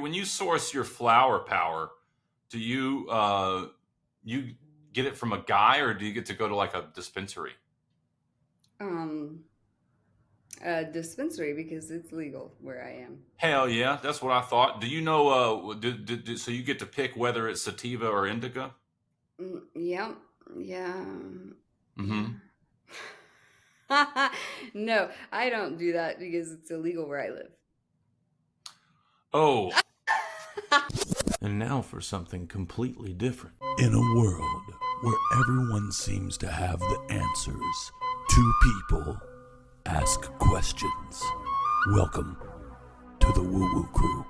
When you source your flower power, do you get it from a guy, or do you get to go to like a dispensary? Um, a dispensary because it's legal where I am. Hell yeah, that's what I thought. Do you know? So you get to pick whether it's sativa or indica? Yeah, yeah, yeah. Mm-hmm. No, I don't do that because it's illegal where I live. Oh, and now for something completely different. In a world where everyone seems to have the answers, two people ask questions. Welcome to the Woo Woo Crew.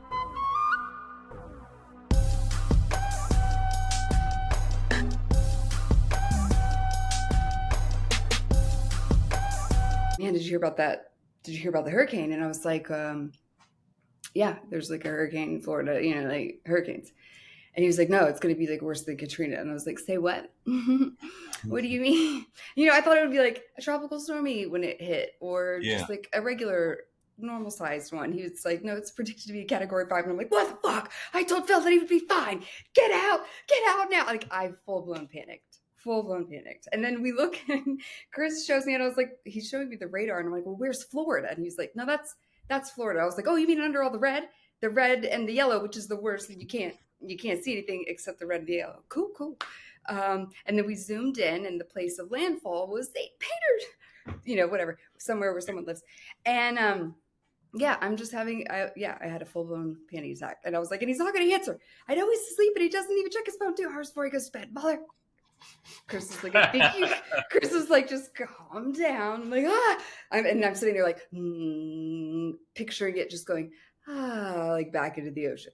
Man, did you hear about that? Did you hear about the hurricane? And I was like, yeah, there's like a hurricane in Florida, like hurricanes. And he was like, no, it's going to be like worse than Katrina. And I was like, say what? What do you mean? I thought it would be like a tropical stormy when it hit, or Yeah. just like a regular normal sized one. He was like, no, it's predicted to be a category 5. And I'm like, what the fuck? I told Phil that he would be fine. Get out now. Like, I full blown panicked. And then we look and Chris shows me, and I was like, he's showing me the radar. And I'm like, well, where's Florida? And he's like, no, that's Florida. I was like, oh, you mean under all the red and the yellow, which is the worst. You can't see anything except the red and the yellow. Cool. And then we zoomed in, and the place of landfall was St. Peter, whatever, somewhere where someone lives. And yeah, I'm just having, I had a full blown panic attack. And I was like, and he's not going to answer. I know he's asleep, and he doesn't even check his phone 2 hours before he goes to bed. Mother. Chris is like, Chris is like, just calm down. I'm like, and I'm sitting there like, picturing it just going, like back into the ocean.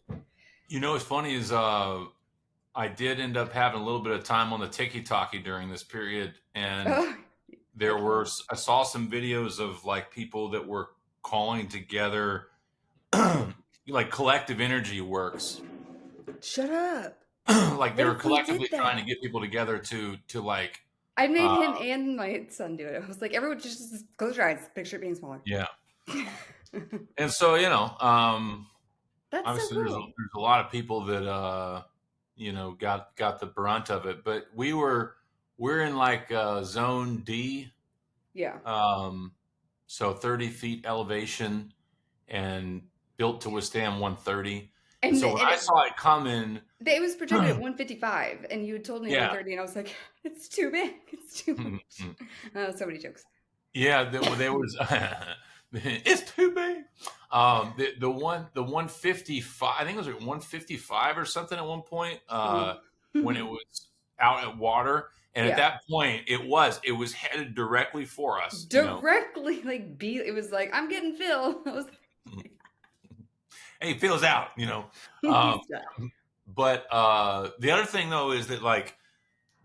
What's funny is I did end up having a little bit of time on the tiki-talkie during this period, and I saw some videos of like people that were calling together, like collective energy works. Shut up. Like they were collectively trying to get people together to like. I made him and my son do it. I was like, everyone just close your eyes, picture it being smaller. Yeah. And so, that's obviously so cool. there's a lot of people that got the brunt of it, but we're in like zone D. Yeah. So 30 feet elevation and built to withstand 130. And so when I saw it coming, it was projected at 155, and you had told me 130, and I was like, it's too big. It's too much. So many jokes. Yeah, there was. It's too big. The 155. I think it was at 155 or something at one point. When it was out at water, and at that point, it was headed directly for us. Directly, it was like, I'm getting Phil. I was like, hey, Phil's out. But the other thing though is that like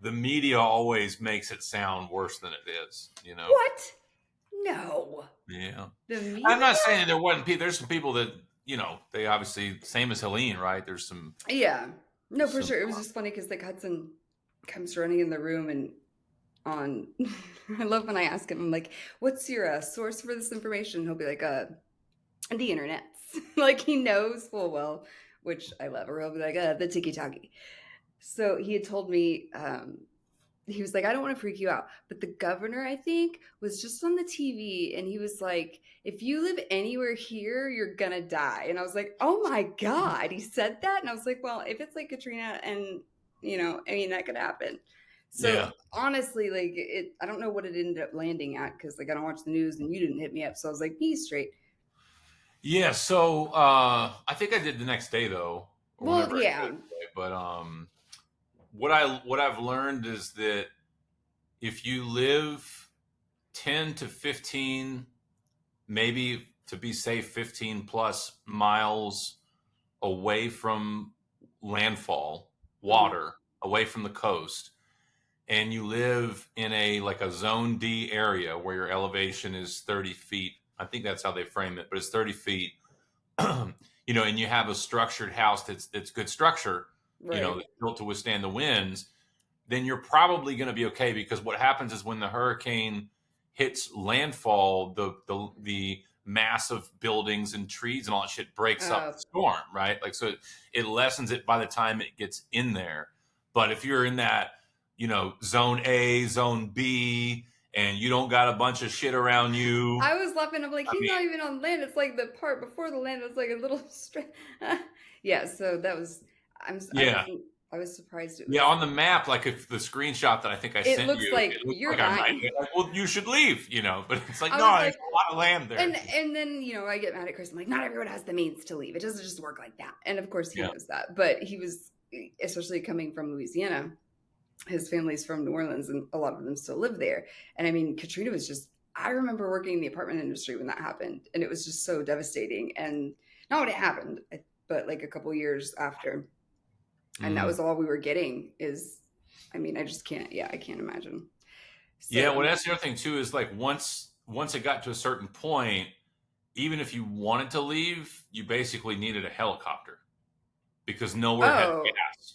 the media always makes it sound worse than it is. What? No. Yeah. The media? I'm not saying that there wasn't people. There's some people that they obviously same as Helene, right? There's some. Yeah. No, for sure. It was just funny because like Hudson comes running in the room and on. I love when I ask him, I'm like, "What's your source for this information?" He'll be like, "The internet." Like he knows full well, which I love. Or he'll be like, "The tiki-talkie." So he had told me, he was like, I don't want to freak you out, but the governor, I think, was just on the TV, and he was like, if you live anywhere here, you're gonna die. And I was like, oh my God, he said that? And I was like, well, if it's like Katrina and, that could happen. So honestly, like I don't know what it ended up landing at, because like I don't watch the news and you didn't hit me up. So I was like, be straight. Yeah, so I think I did the next day though. Well, yeah. But what I've learned is that if you live 10 to 15, maybe to be safe, 15 plus miles away from landfall water, away from the coast, and you live in a zone D area where your elevation is 30 feet. I think that's how they frame it, but it's 30 feet, and you have a structured house that's good structure, right. That's built to withstand the winds, then you're probably going to be okay, because what happens is when the hurricane hits landfall, the massive buildings and trees and all that shit breaks up Oh. the storm, right? Like, so it lessens it by the time it gets in there. But if you're in that, zone A, zone B, and you don't got a bunch of shit around you. I was laughing. I'm like, he's not even on land. It's like the part before the land was like a little straight. Yeah, so that was. I was surprised. It was, on the map, like if the screenshot that I think I sent looks you, like it looks you're like I dying. might. Like, well, you should leave, but it's like, I no, was there's like- a lot of land there. And then I get mad at Chris. I'm like, not everyone has the means to leave. It doesn't just work like that. And of course he knows that. But he was, especially coming from Louisiana, his family's from New Orleans, and a lot of them still live there. And I mean, Katrina was just. I remember working in the apartment industry when that happened, and it was just so devastating. And not when it happened, but like a couple years after. And that was all we were getting. I just can't. Yeah, I can't imagine. So, well, that's the other thing too. Is like once it got to a certain point, even if you wanted to leave, you basically needed a helicopter because nowhere had gas.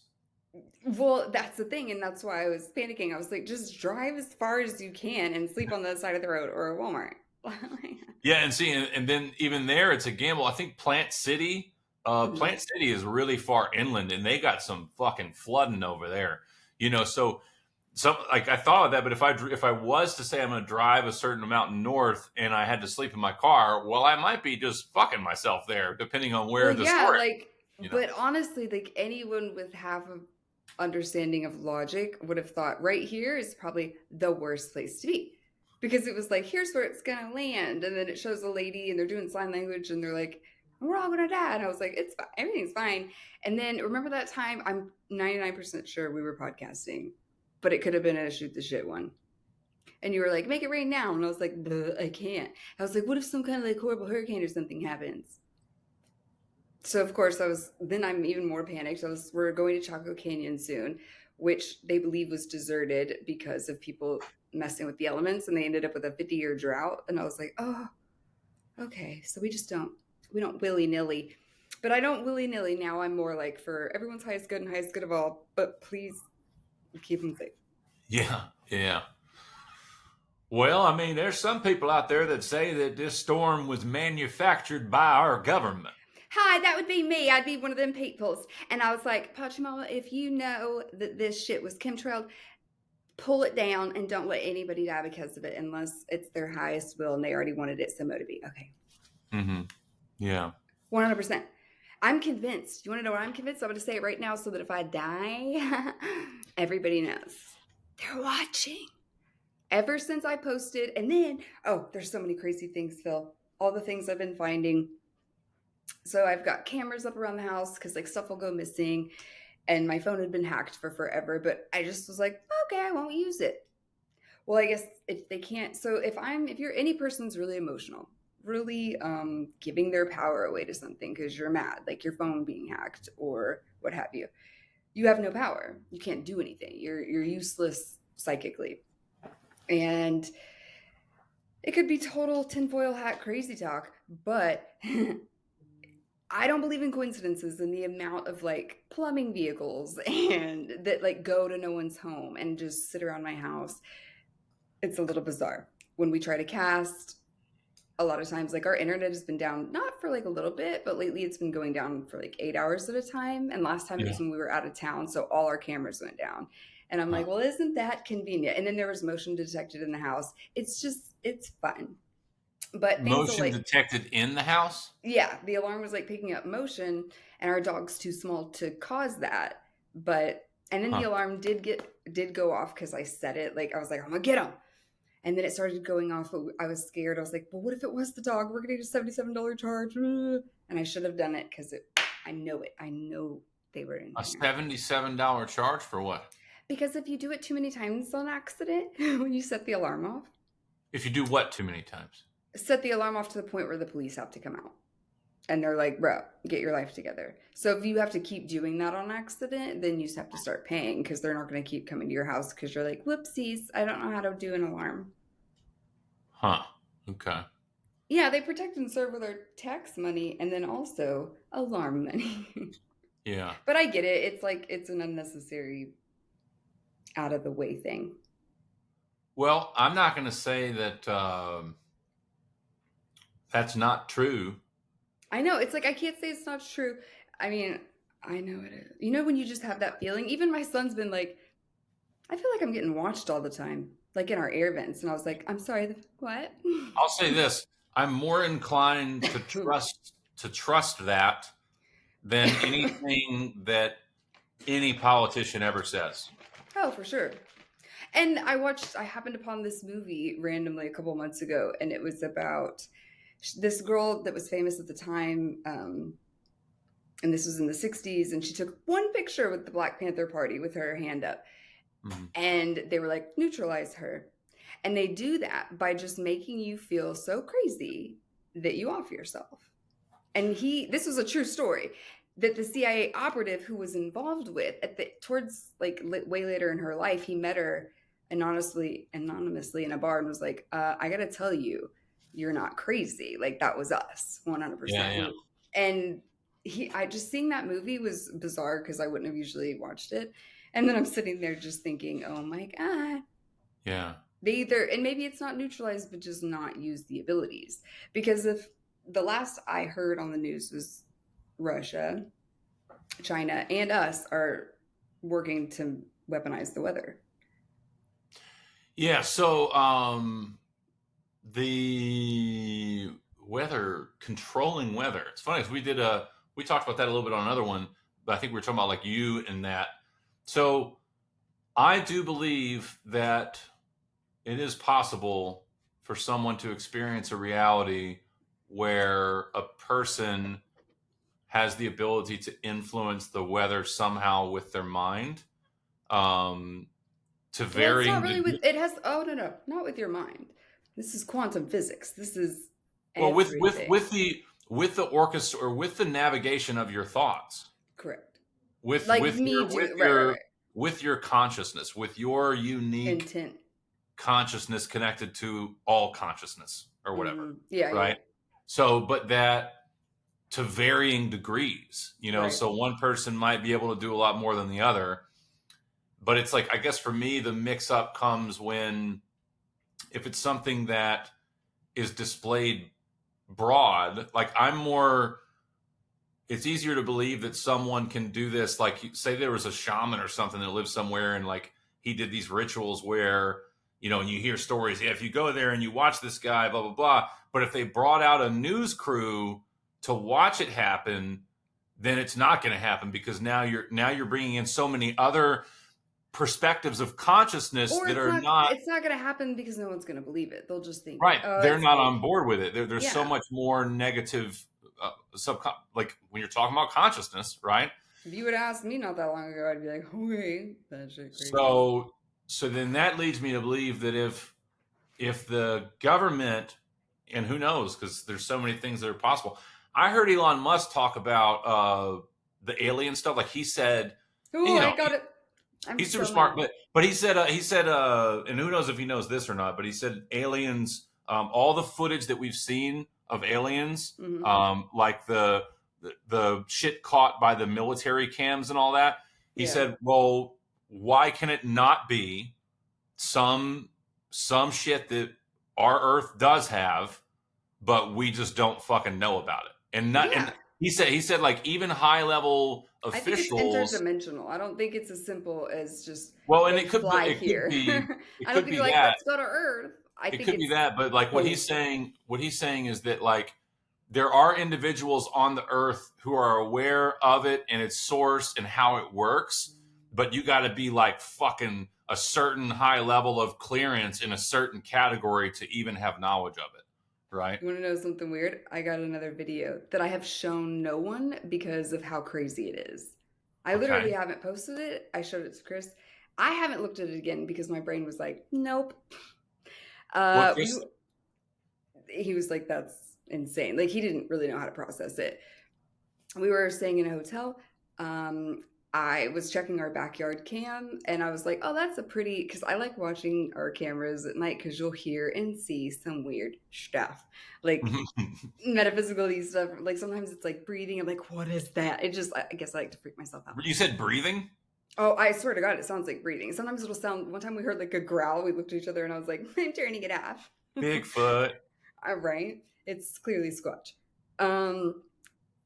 Well, that's the thing, and that's why I was panicking. I was like, just drive as far as you can and sleep on the side of the road or a Walmart. Yeah, and see, and then even there, it's a gamble. I think Plant City is really far inland, and they got some fucking flooding over there. So like I thought of that, but if I was to say I'm going to drive a certain amount north and I had to sleep in my car, well, I might be just fucking myself there, depending on where the story. But honestly, like anyone with half of understanding of logic would have thought right here is probably the worst place to be, because it was like, here's where it's gonna land, and then it shows a lady and they're doing sign language and they're like, we're all gonna die, and I was like, it's fine, everything's fine. And then remember that time, I'm 99% sure we were podcasting, but it could have been a shoot the shit one, and you were like, make it rain now, and I was like, I can't. I was like, what if some kind of like horrible hurricane or something happens? So of course I'm even more panicked. We're going to Chaco Canyon soon, which they believe was deserted because of people messing with the elements, and they ended up with a 50-year drought. And I was like, oh, okay. So we don't willy-nilly, but I don't willy-nilly now. I'm more like for everyone's highest good and highest good of all, but please keep them safe. Yeah. Well, I mean, there's some people out there that say that this storm was manufactured by our government. Hi, that would be me. I'd be one of them peoples. And I was like, Pachamama, if you know that this shit was chemtrailed, pull it down and don't let anybody die because of it unless it's their highest will and they already wanted it so to be. Okay. Mm-hmm. Yeah. 100%. I'm convinced. You want to know what I'm convinced? I'm going to say it right now so that if I die, everybody knows. They're watching. Ever since I posted, and then, there's so many crazy things, Phil. All the things I've been finding. So I've got cameras up around the house because like stuff will go missing, and my phone had been hacked for forever, but I just was like, okay, I won't use it. Well, I guess if they can't, so if you're any person's really emotional, really giving their power away to something because you're mad, like your phone being hacked or what have you, you have no power. You can't do anything. You're useless psychically. And it could be total tinfoil hat crazy talk, but I don't believe in coincidences and the amount of like plumbing vehicles and that like go to no one's home and just sit around my house. It's a little bizarre. When we try to cast, a lot of times like our internet has been down, not for like a little bit, but lately it's been going down for like 8 hours at a time. And last time it was when we were out of town. So all our cameras went down. And I'm like, well, isn't that convenient? And then there was motion detected in the house. It's fun. But motion detected in the house? Yeah, the alarm was like picking up motion, and our dog's too small to cause that. And then the alarm did go off because I set it. Like I was like, I'm gonna get him, and then it started going off. But I was scared. I was like, well, what if it was the dog? We're gonna get a $77 charge, and I should have done it because I know it. I know they were in a here. $77 charge for what? Because if you do it too many times on accident, when you set the alarm off. If you do what too many times? Set the alarm off to the point where the police have to come out. And they're like, bro, get your life together. So if you have to keep doing that on accident, then you just have to start paying because they're not going to keep coming to your house because you're like, whoopsies, I don't know how to do an alarm. Huh. Okay. Yeah, they protect and serve with our tax money and then also alarm money. Yeah. But I get it. It's like, it's an unnecessary out of the way thing. Well, I'm not going to say that that's not true. I know. It's like, I can't say it's not true. I mean, I know it is. You know, when you just have that feeling, even my son's been like, I feel like I'm getting watched all the time, like in our air vents. And I was like, I'm sorry, what? I'll say this: I'm more inclined to trust that than anything that any politician ever says. Oh, for sure. And I happened upon this movie randomly a couple months ago, and it was about this girl that was famous at the time. And this was in the 60s, and she took one picture with the Black Panther Party with her hand up. Mm-hmm. And they were like, neutralize her. And they do that by just making you feel so crazy that you off yourself. And this was a true story, that the CIA operative who was involved with towards like way later in her life, he met her anonymously in a bar and was like, I gotta tell you, you're not crazy. Like, that was us 100%. Yeah. And I just, seeing that movie was bizarre because I wouldn't have usually watched it. And then I'm sitting there just thinking, oh my God. Yeah. They either, and maybe it's not neutralized, but just not use the abilities. Because if the last I heard on the news was Russia, China, and us are working to weaponize the weather. Yeah. So the weather, controlling weather. It's funny because we talked about that a little bit on another one, but I think we were talking about like you and that. So I do believe that it is possible for someone to experience a reality where a person has the ability to influence the weather somehow with their mind. To varying. Well, it's not really it has. Oh no, not with your mind. This is quantum physics. This is with the orchestra or with the navigation of your thoughts. Correct. With your consciousness, with your unique intent, consciousness connected to all consciousness or whatever. Mm-hmm. Yeah. Right. Yeah. So, but that to varying degrees, right. So one person might be able to do a lot more than the other. But it's like, I guess for me, the mix up comes when, if it's something that is displayed broad, like it's easier to believe that someone can do this. Like, say there was a shaman or something that lives somewhere and like he did these rituals where, and you hear stories. Yeah, if you go there and you watch this guy, blah, blah, blah. But if they brought out a news crew to watch it happen, then it's not going to happen because now you're bringing in so many other perspectives of consciousness that are not. It's not going to happen because no one's going to believe it. They'll just think, right. They're not on board with it. There's so much more negative, like when you're talking about consciousness, right? If you would ask me not that long ago, I'd be like, okay, that shit crazy. So then that leads me to believe that if the government, and who knows, because there's so many things that are possible. I heard Elon Musk talk about the alien stuff. Like he said, I got it. He's super smart, but he said, and who knows if he knows this or not, but he said aliens, all the footage that we've seen of aliens, mm-hmm. Like the shit caught by the military cams and all that. He said, well, why can it not be some shit that our Earth does have, but we just don't fucking know about it? And not, and he said like even high level officials. I think it's interdimensional. I don't think it's as simple as just and it could fly be. here. It I could don't be think that. Let's go to Earth. It could be that, but like what he's saying is that like there are individuals on the Earth who are aware of it and its source and how it works, but you got to be like fucking a certain high level of clearance in a certain category to even have knowledge of it. Right. You want to know something weird? I got another video that I have shown no one because of how crazy it is. I literally haven't posted it. I showed it to Chris. I haven't looked at it again because my brain was like, nope. He was like, that's insane. Like, he didn't really know how to process it. We were staying in a hotel. I was checking our backyard cam and I was like, oh, that's because I like watching our cameras at night because you'll hear and see some weird stuff, like metaphysical stuff. Like sometimes it's like breathing. I'm like, what is that? I guess I like to freak myself out. You said breathing? Oh, I swear to God, it sounds like breathing. Sometimes it'll sound, one time we heard like a growl. We looked at each other and I was like, I'm turning it off. Bigfoot. Right. It's clearly Squatch.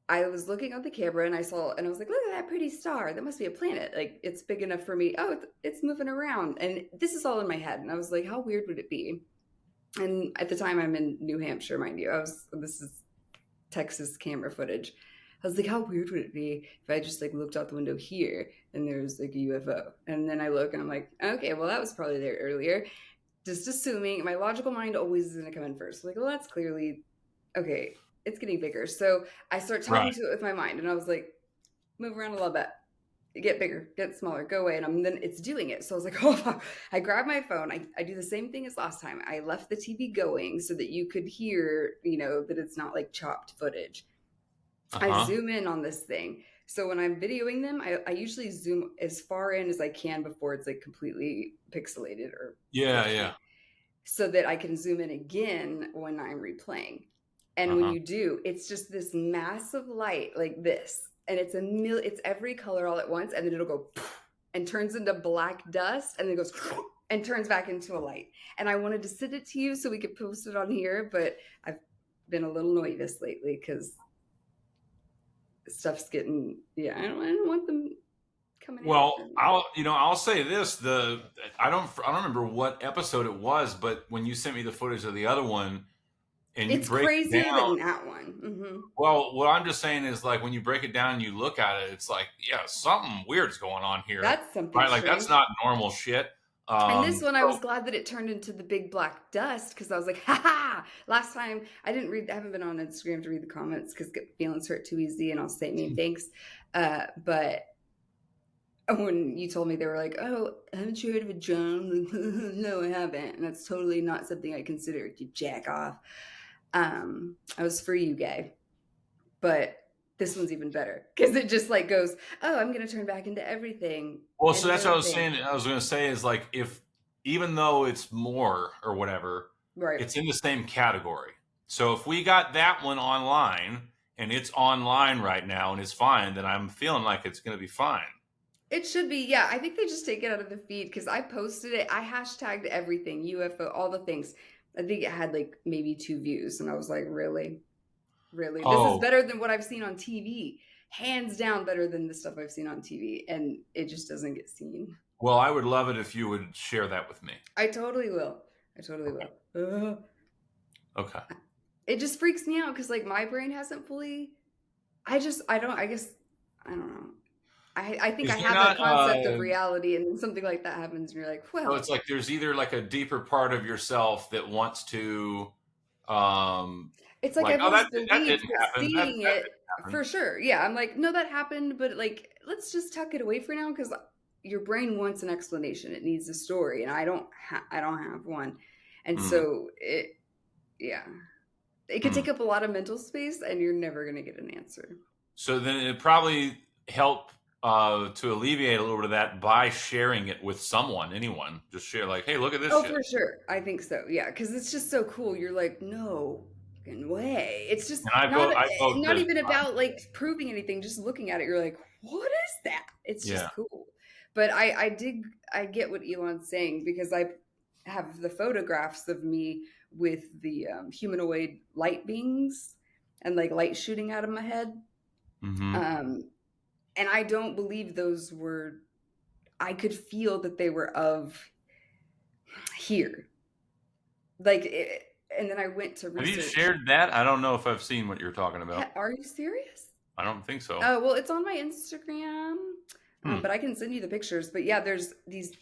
I was looking on the camera and I saw, and I was like, look at that pretty star. That must be a planet. Like, it's big enough for me. Oh, it's moving around. And this is all in my head. And I was like, how weird would it be? And at the time, I'm in New Hampshire, mind you. This is Texas camera footage. I was like, how weird would it be if I just like looked out the window here and there's like a UFO? And then I look and I'm like, okay, well, that was probably there earlier. Just assuming, my logical mind always is going to come in first. Like, well, that's clearly, okay, it's getting bigger. So I start talking to it with my mind and I was like, move around a little bit. Get bigger, get smaller, go away. And then it's doing it. So I was like, oh, I grab my phone. I do the same thing as last time. I left the TV going so that you could hear, that it's not like chopped footage. I zoom in on this thing. So when I'm videoing them, I usually zoom as far in as I can before it's like completely pixelated or so that I can zoom in again when I'm replaying. And when you do, it's just this massive light like this. And it's it's every color all at once. And then it'll go and turns into black dust. And then it goes and turns back into a light. And I wanted to send it to you so we could post it on here. But I've been a little nervous lately because stuff's getting, I don't want them coming Well, out. I'll say this, I don't remember what episode it was, but when you sent me the footage of the other one and you it's break crazier it down, than that one. Mm-hmm. Well, what I'm just saying is like when you break it down and you look at it, it's like, yeah, something weird's going on here. That's something right? Like strange. that's not normal shit. And this one, I was glad that it turned into the big black dust because I was like, ha ha! Last time, I haven't been on Instagram to read the comments because feelings hurt too easy and I'll say mean things. But when you told me, they were like, oh, haven't you heard of a drone? No, I haven't. And that's totally not something I consider to jack off. I was for you, gay. But this one's even better because it just like goes, oh, I'm going to turn back into everything. Well, so that's what I was saying. I was going to say is like, even though it's more or whatever, right, it's in the same category. So if we got that one online and it's online right now and it's fine, then I'm feeling like it's going to be fine. It should be. Yeah. I think they just take it out of the feed because I posted it. I hashtagged everything, UFO, all the things. I think it had like maybe 2 views. And I was like, really? Really? This is better than what I've seen on TV. Hands down better than the stuff I've seen on TV. And it just doesn't get seen. Well, I would love it if you would share that with me. I totally will. Okay. It just freaks me out because like my brain hasn't fully. I don't know. I think I have a concept of reality and then something like that happens and you're like, well. So it's like there's either like a deeper part of yourself that wants to it's like I've always believed seeing it happen. For sure. Yeah, I'm like, no, that happened, but like, let's just tuck it away for now because your brain wants an explanation. It needs a story, and I don't have one, and so it could take up a lot of mental space, and you're never gonna get an answer. So then it probably help to alleviate a little bit of that by sharing it with anyone. Just share like, hey, look at this. Oh, shit. For sure. I think so. Yeah, because it's just so cool. You're like, no way. It's just not even about like proving anything. Just looking at it, you're like, what is that? It's just cool. But I get what Elon's saying because I have the photographs of me with the humanoid light beings and like light shooting out of my head. Mm-hmm. And I don't believe those were. I could feel that they were of here, like. And then I went to research. Have you shared that? I don't know if I've seen what you're talking about. Are you serious? I don't think so. Oh, well, it's on my Instagram, but I can send you the pictures. But yeah, there's these.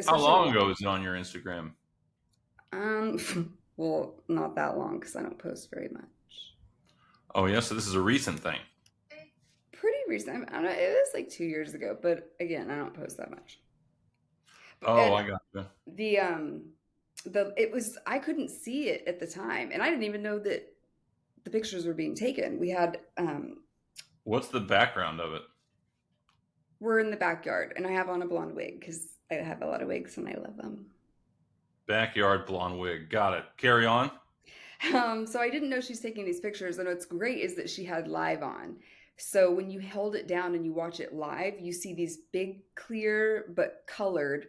How long ago is it on your Instagram? Well, not that long because I don't post very much. Oh yeah, so this is a recent thing. Pretty recent. I don't know. It was like 2 years ago, but again, I don't post that much. I got you. I couldn't see it at the time, and I didn't even know that the pictures were being taken. We had what's the background of it? We're in the backyard, and I have on a blonde wig because I have a lot of wigs and I love them. Backyard blonde wig. Got it. Carry on. So I didn't know she's taking these pictures, and what's great is that she had live on. So when you hold it down and you watch it live, you see these big, clear but colored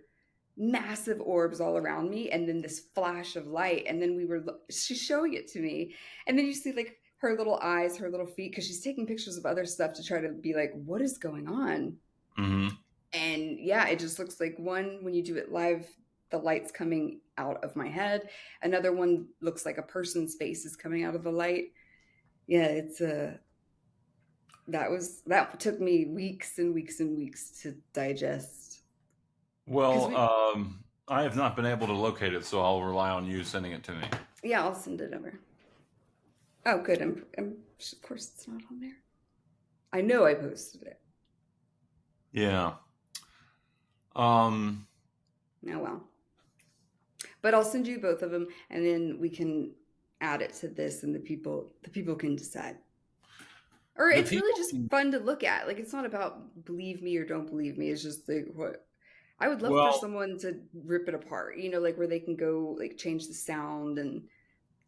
massive orbs all around me, and then this flash of light, and then she's showing it to me, and then you see like her little eyes, her little feet, because she's taking pictures of other stuff to try to be like, what is going on? Mm-hmm. And yeah, it just looks like one, when you do it live, the light's coming out of my head. Another one looks like a person's face is coming out of the light. Yeah, it's that took me weeks and weeks and weeks to digest. Well, I have not been able to locate it, so I'll rely on you sending it to me. Yeah, I'll send it over. Oh, good. I'm of course it's not on there. I know I posted it. Yeah. Oh well. But I'll send you both of them, and then we can add it to this, and the people can decide. Or it's really just fun to look at. Like, it's not about believe me or don't believe me. It's just like what I would love for someone to rip it apart, you know, like where they can go like change the sound, and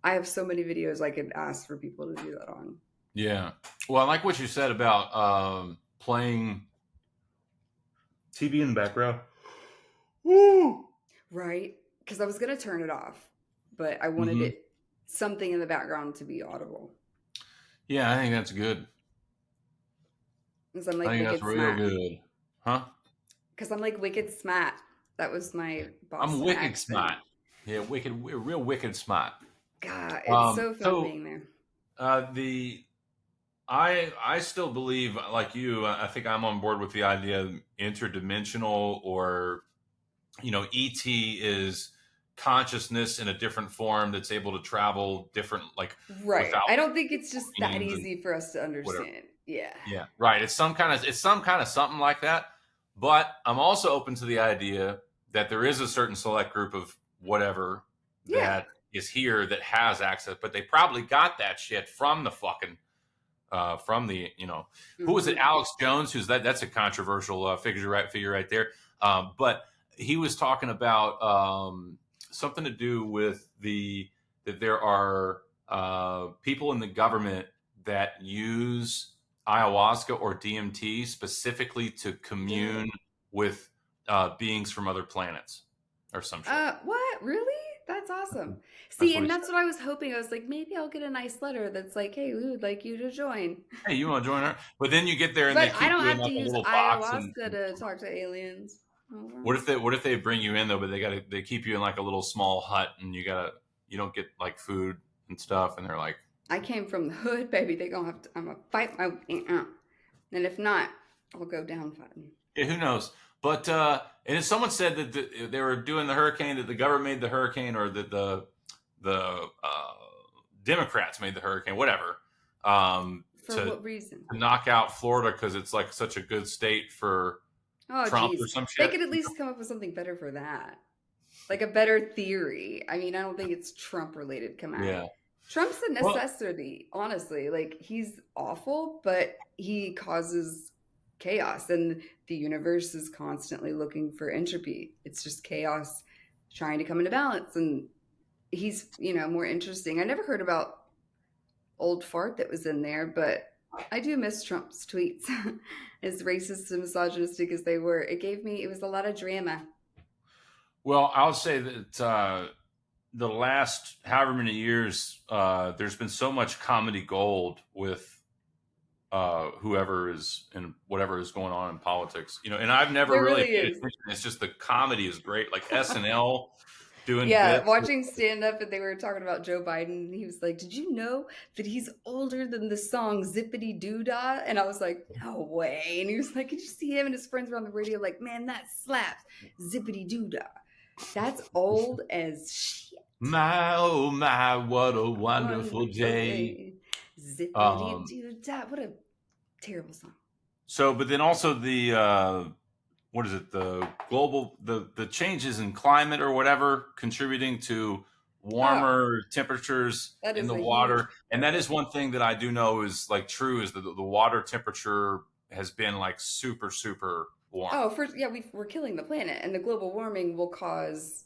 I have so many videos I could ask for people to do that on. Yeah. Well, I like what you said about playing TV in the background. Woo! Right? Because I was going to turn it off, but I wanted it something in the background to be audible. Yeah, I think that's good. Because I'm like, I think that's real good. Huh? Because I'm like wicked smart. That was my boss. I'm wicked smart. Yeah, real wicked smart. God, it's so fun being there. I still believe, like you, I think I'm on board with the idea of interdimensional, or, you know, ET is consciousness in a different form that's able to travel different, like, right. I don't think it's just that easy for us to understand. Whatever. Yeah. Yeah. Right. It's some kind of something like that. But I'm also open to the idea that there is a certain select group of whatever that is here that has access, but they probably got that shit from the fucking from the, you know, who was it? Alex Jones, who's that's a controversial figure right there. But he was talking about something to do with that there are people in the government that use ayahuasca or DMT specifically to commune with beings from other planets or some shit. What? Really? That's awesome. See, and that's what I was hoping. I was like, maybe I'll get a nice letter that's like, hey, we would like you to join. Hey, you want to join her? But then you get there and they keep you in like a little box. I don't have to use ayahuasca to talk to aliens. Oh, wow. What if they bring you in though, but they keep you in like a little small hut, and you don't get like food and stuff, and they're like, I came from the hood, baby. They gonna have to. I'm gonna fight my and if not, I'll go down fighting. Yeah, who knows? But and if someone said that they were doing the hurricane, that the government made the hurricane, or that the Democrats made the hurricane, whatever. For what reason? To knock out Florida because it's like such a good state for Trump or some shit. They could at least come up with something better for that, like a better theory. I mean, I don't think it's Trump related. Come on. Yeah. Trump's a necessity, honestly. Like, he's awful, but he causes chaos, and the universe is constantly looking for entropy. It's just chaos trying to come into balance, and he's, you know, more interesting. I never heard about old fart that was in there, but I do miss Trump's tweets. As racist and misogynistic as they were, it was a lot of drama. Well, I'll say that the last however many years, there's been so much comedy gold with whoever is and whatever is going on in politics, you know. And I've never really paid attention. It's just the comedy is great, like SNL doing. Yeah, watching stand up, and they were talking about Joe Biden. And he was like, "Did you know that he's older than the song Zippity Doo Dah?" And I was like, "No way!" And he was like, "Did you see him and his friends were on the radio? Like, man, that slaps, Zippity Doo Dah. That's old as shit." My, oh my, what a wonderful day. Zippity Doo Dah. What a terrible song. So, but then also the what is it? The global the changes in climate or whatever contributing to warmer temperatures in the water. And that is one thing that I do know is like true, is that the water temperature has been like super, super warm. Oh, we're killing the planet, and the global warming will cause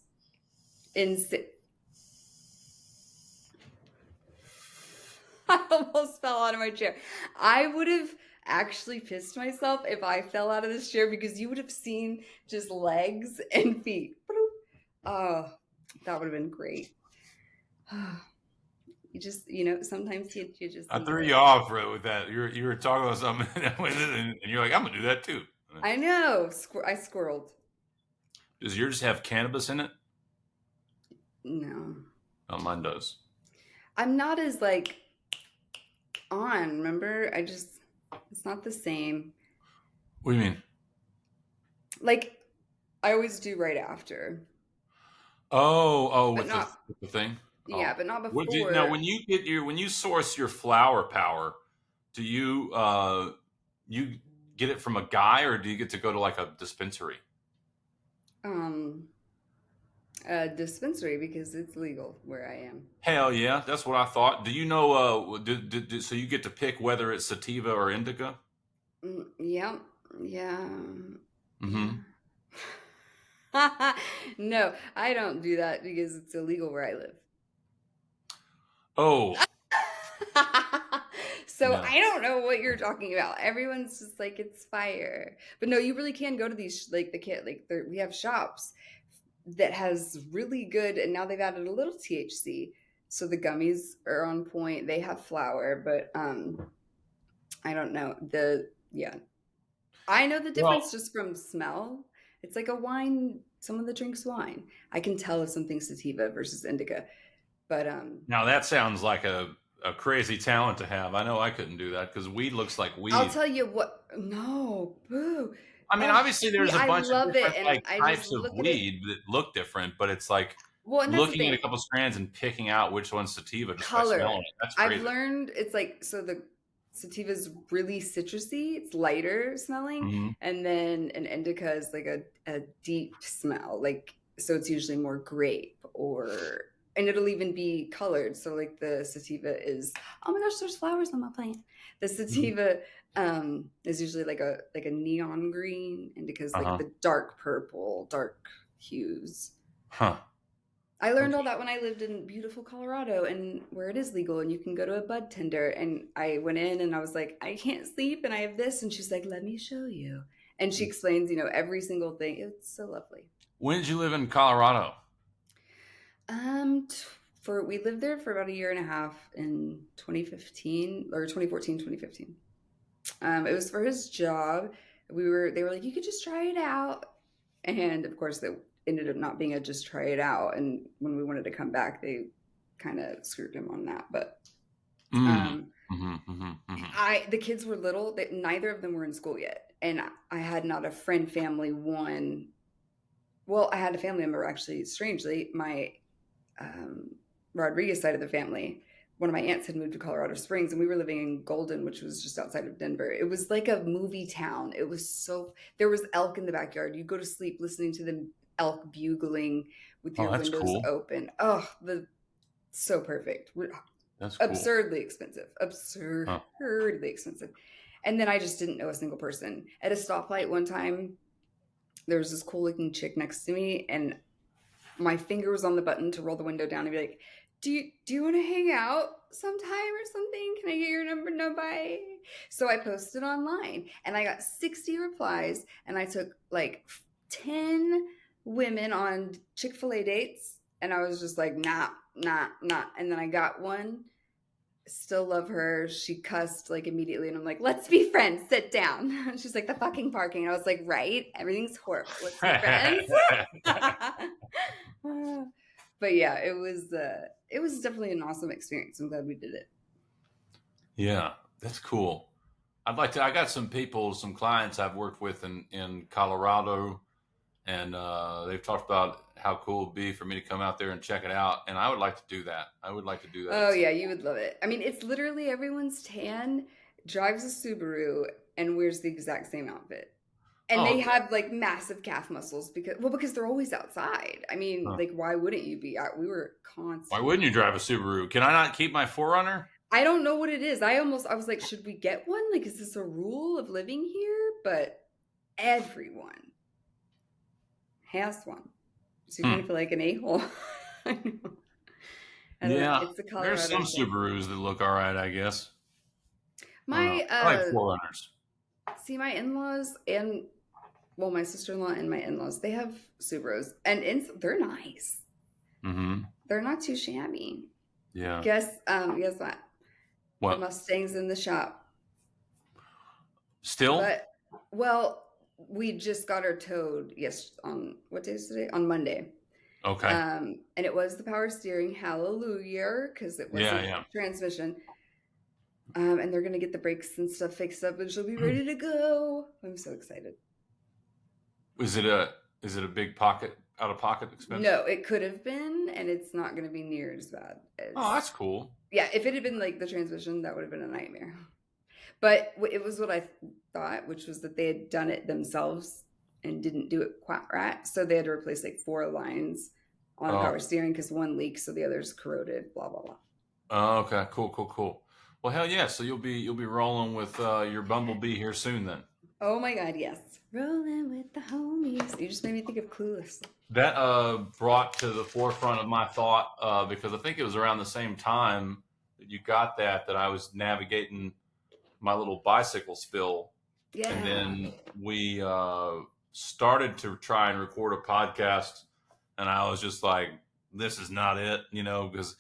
I almost fell out of my chair. I would have actually pissed myself if I fell out of this chair, because you would have seen just legs and feet Oh, that would have been great. You just, sometimes you just I need threw to. you off with that. You were talking about something, and you're like, I'm gonna do that too. I know. I squirreled. Does yours have cannabis in it? No. Oh, mine does. I'm not as like on, remember? It's not the same. What do you mean? Like, I always do right after, but With not, the thing. yeah, Oh, but not what do you, now before. when you source your flower power, do you get it from a guy or do you get to go to like a dispensary? Um, a dispensary because it's legal where I am. Hell yeah, that's what I thought. Do you know? So you get to pick whether it's sativa or indica? Yeah, yeah, Mm-hmm. yeah. No, I don't do that because it's illegal where I live. Oh, So yeah. I don't know what you're talking about. Everyone's just like it's fire, but no, you really can go to these like the kid like we have shops that has really good, and now they've added a little THC, so the gummies are on point. They have flower, but I don't know yeah. I know the Well, difference just from smell. It's like a wine. Someone that drinks wine, I can tell if something's sativa versus indica. But now that sounds like a crazy talent to have. I know I couldn't do that because weed looks like I'll weed. tell you what. No, boo. I mean, Ugh, obviously see, there's a I bunch of love it, different and like I just types of look at it. weed that look different, but it's like Well, and that's the looking at thing. a couple strands and picking out which one's sativa just by smelling Color. it. That's I've crazy. learned it's like so the sativa's really citrusy. It's lighter smelling, Hmm. and then an indica is like a deep smell. Like so, it's usually more grape or. And it'll even be colored. So like the sativa is oh my gosh, there's flowers on my plant. The Hmm. sativa is usually like a neon green, indica's like Uh-huh. the dark purple, dark hues. Huh. I learned Okay. all that when I lived in beautiful Colorado and where it is legal and you can go to a bud tender. And I went in and I was like, I can't sleep and I have this. And she's like, let me show you. And she explains, every single thing. It's so lovely. When did you live in Colorado? Um, for we lived there for about a year and a half in 2015 or 2014, 2015. It was for his job. They were like, you could just try it out. And of course, that ended up not being a just try it out. And when we wanted to come back, they kind of screwed him on that. But Mm. um, Hmm. Hmm. Hmm. the kids were little. Neither of them were in school yet, and I had not a friend, family, one. Well, I had a family member actually. Strangely, my um, Rodriguez side of the family. One of my aunts had moved to Colorado Springs, and we were living in Golden, which was just outside of Denver. It was like a movie town. It was there was elk in the backyard. You go to sleep listening to the elk bugling with Oh, your that's windows cool. open. Oh, so perfect. That's cool. Absurdly expensive. Huh. Absurdly expensive. And then I just didn't know a single person. At a stoplight one time, there was this cool looking chick next to me, and my finger was on the button to roll the window down and be like, do you want to hang out sometime or something? Can I get your number? No, bye. So I posted online and I got 60 replies, and I took like 10 women on Chick-fil-A dates, and I was just like, nah, nah, nah. And then I got one, still love her. She cussed like immediately, and I'm like, let's be friends, sit down. She's like, the fucking parking. And I was like, right, everything's horrible, let's be friends. But yeah, it was definitely an awesome experience. I'm glad we did it. Yeah, that's cool. I got some people, some clients I've worked with in Colorado, and they've talked about how cool it'd be for me to come out there and check it out. And I would like to do that. I would like to do that Oh at some yeah, you point. would love it. I mean, it's literally everyone's tan, drives a Subaru, and wears the exact same outfit. And they Oh, yeah. have like massive calf muscles because they're always outside. I mean, Huh. like why wouldn't you be out? We were Why wouldn't you constantly drive a out. Subaru? Can I not keep my Forerunner? I don't know what it is. I was like, should we get one? Like, is this a rule of living here? But everyone has one. So you're Hmm. gonna feel like an a-hole. I know. I don't know. Yeah, It's a there's Colorado some thing. Subarus that look all right, I guess. I don't know. My I like Forerunners. see my in-laws and well, my sister-in-law and my in-laws, they have Subarus, and they're nice. Mm-hmm. They're not too shabby. Yeah. Guess what? The What? Mustang's in the shop. Still? But, well, we just got her towed. Yes, on what day is today? On Monday. Okay. And it was the power steering. Hallelujah, because it wasn't transmission. And they're gonna get the brakes and stuff fixed up, and she'll be ready to go. I'm so excited. Is it a big out of pocket expense? No, it could have been, and it's not gonna be near as bad as. Oh, that's cool. Yeah, if it had been like the transmission, that would have been a nightmare. But it was what I thought, which was that they had done it themselves and didn't do it quite right. So they had to replace like 4 lines on power steering because one leaks, so the other's corroded. Blah blah blah. Oh, okay, cool. Well, hell yeah! So you'll be rolling with your Bumblebee here soon, then. Oh my God, yes! Rolling with the homies. You just made me think of Clueless. That brought to the forefront of my thought because I think it was around the same time that you got that I was navigating my little bicycle spill. Yeah. And then we started to try and record a podcast, and I was just like, this is not it, because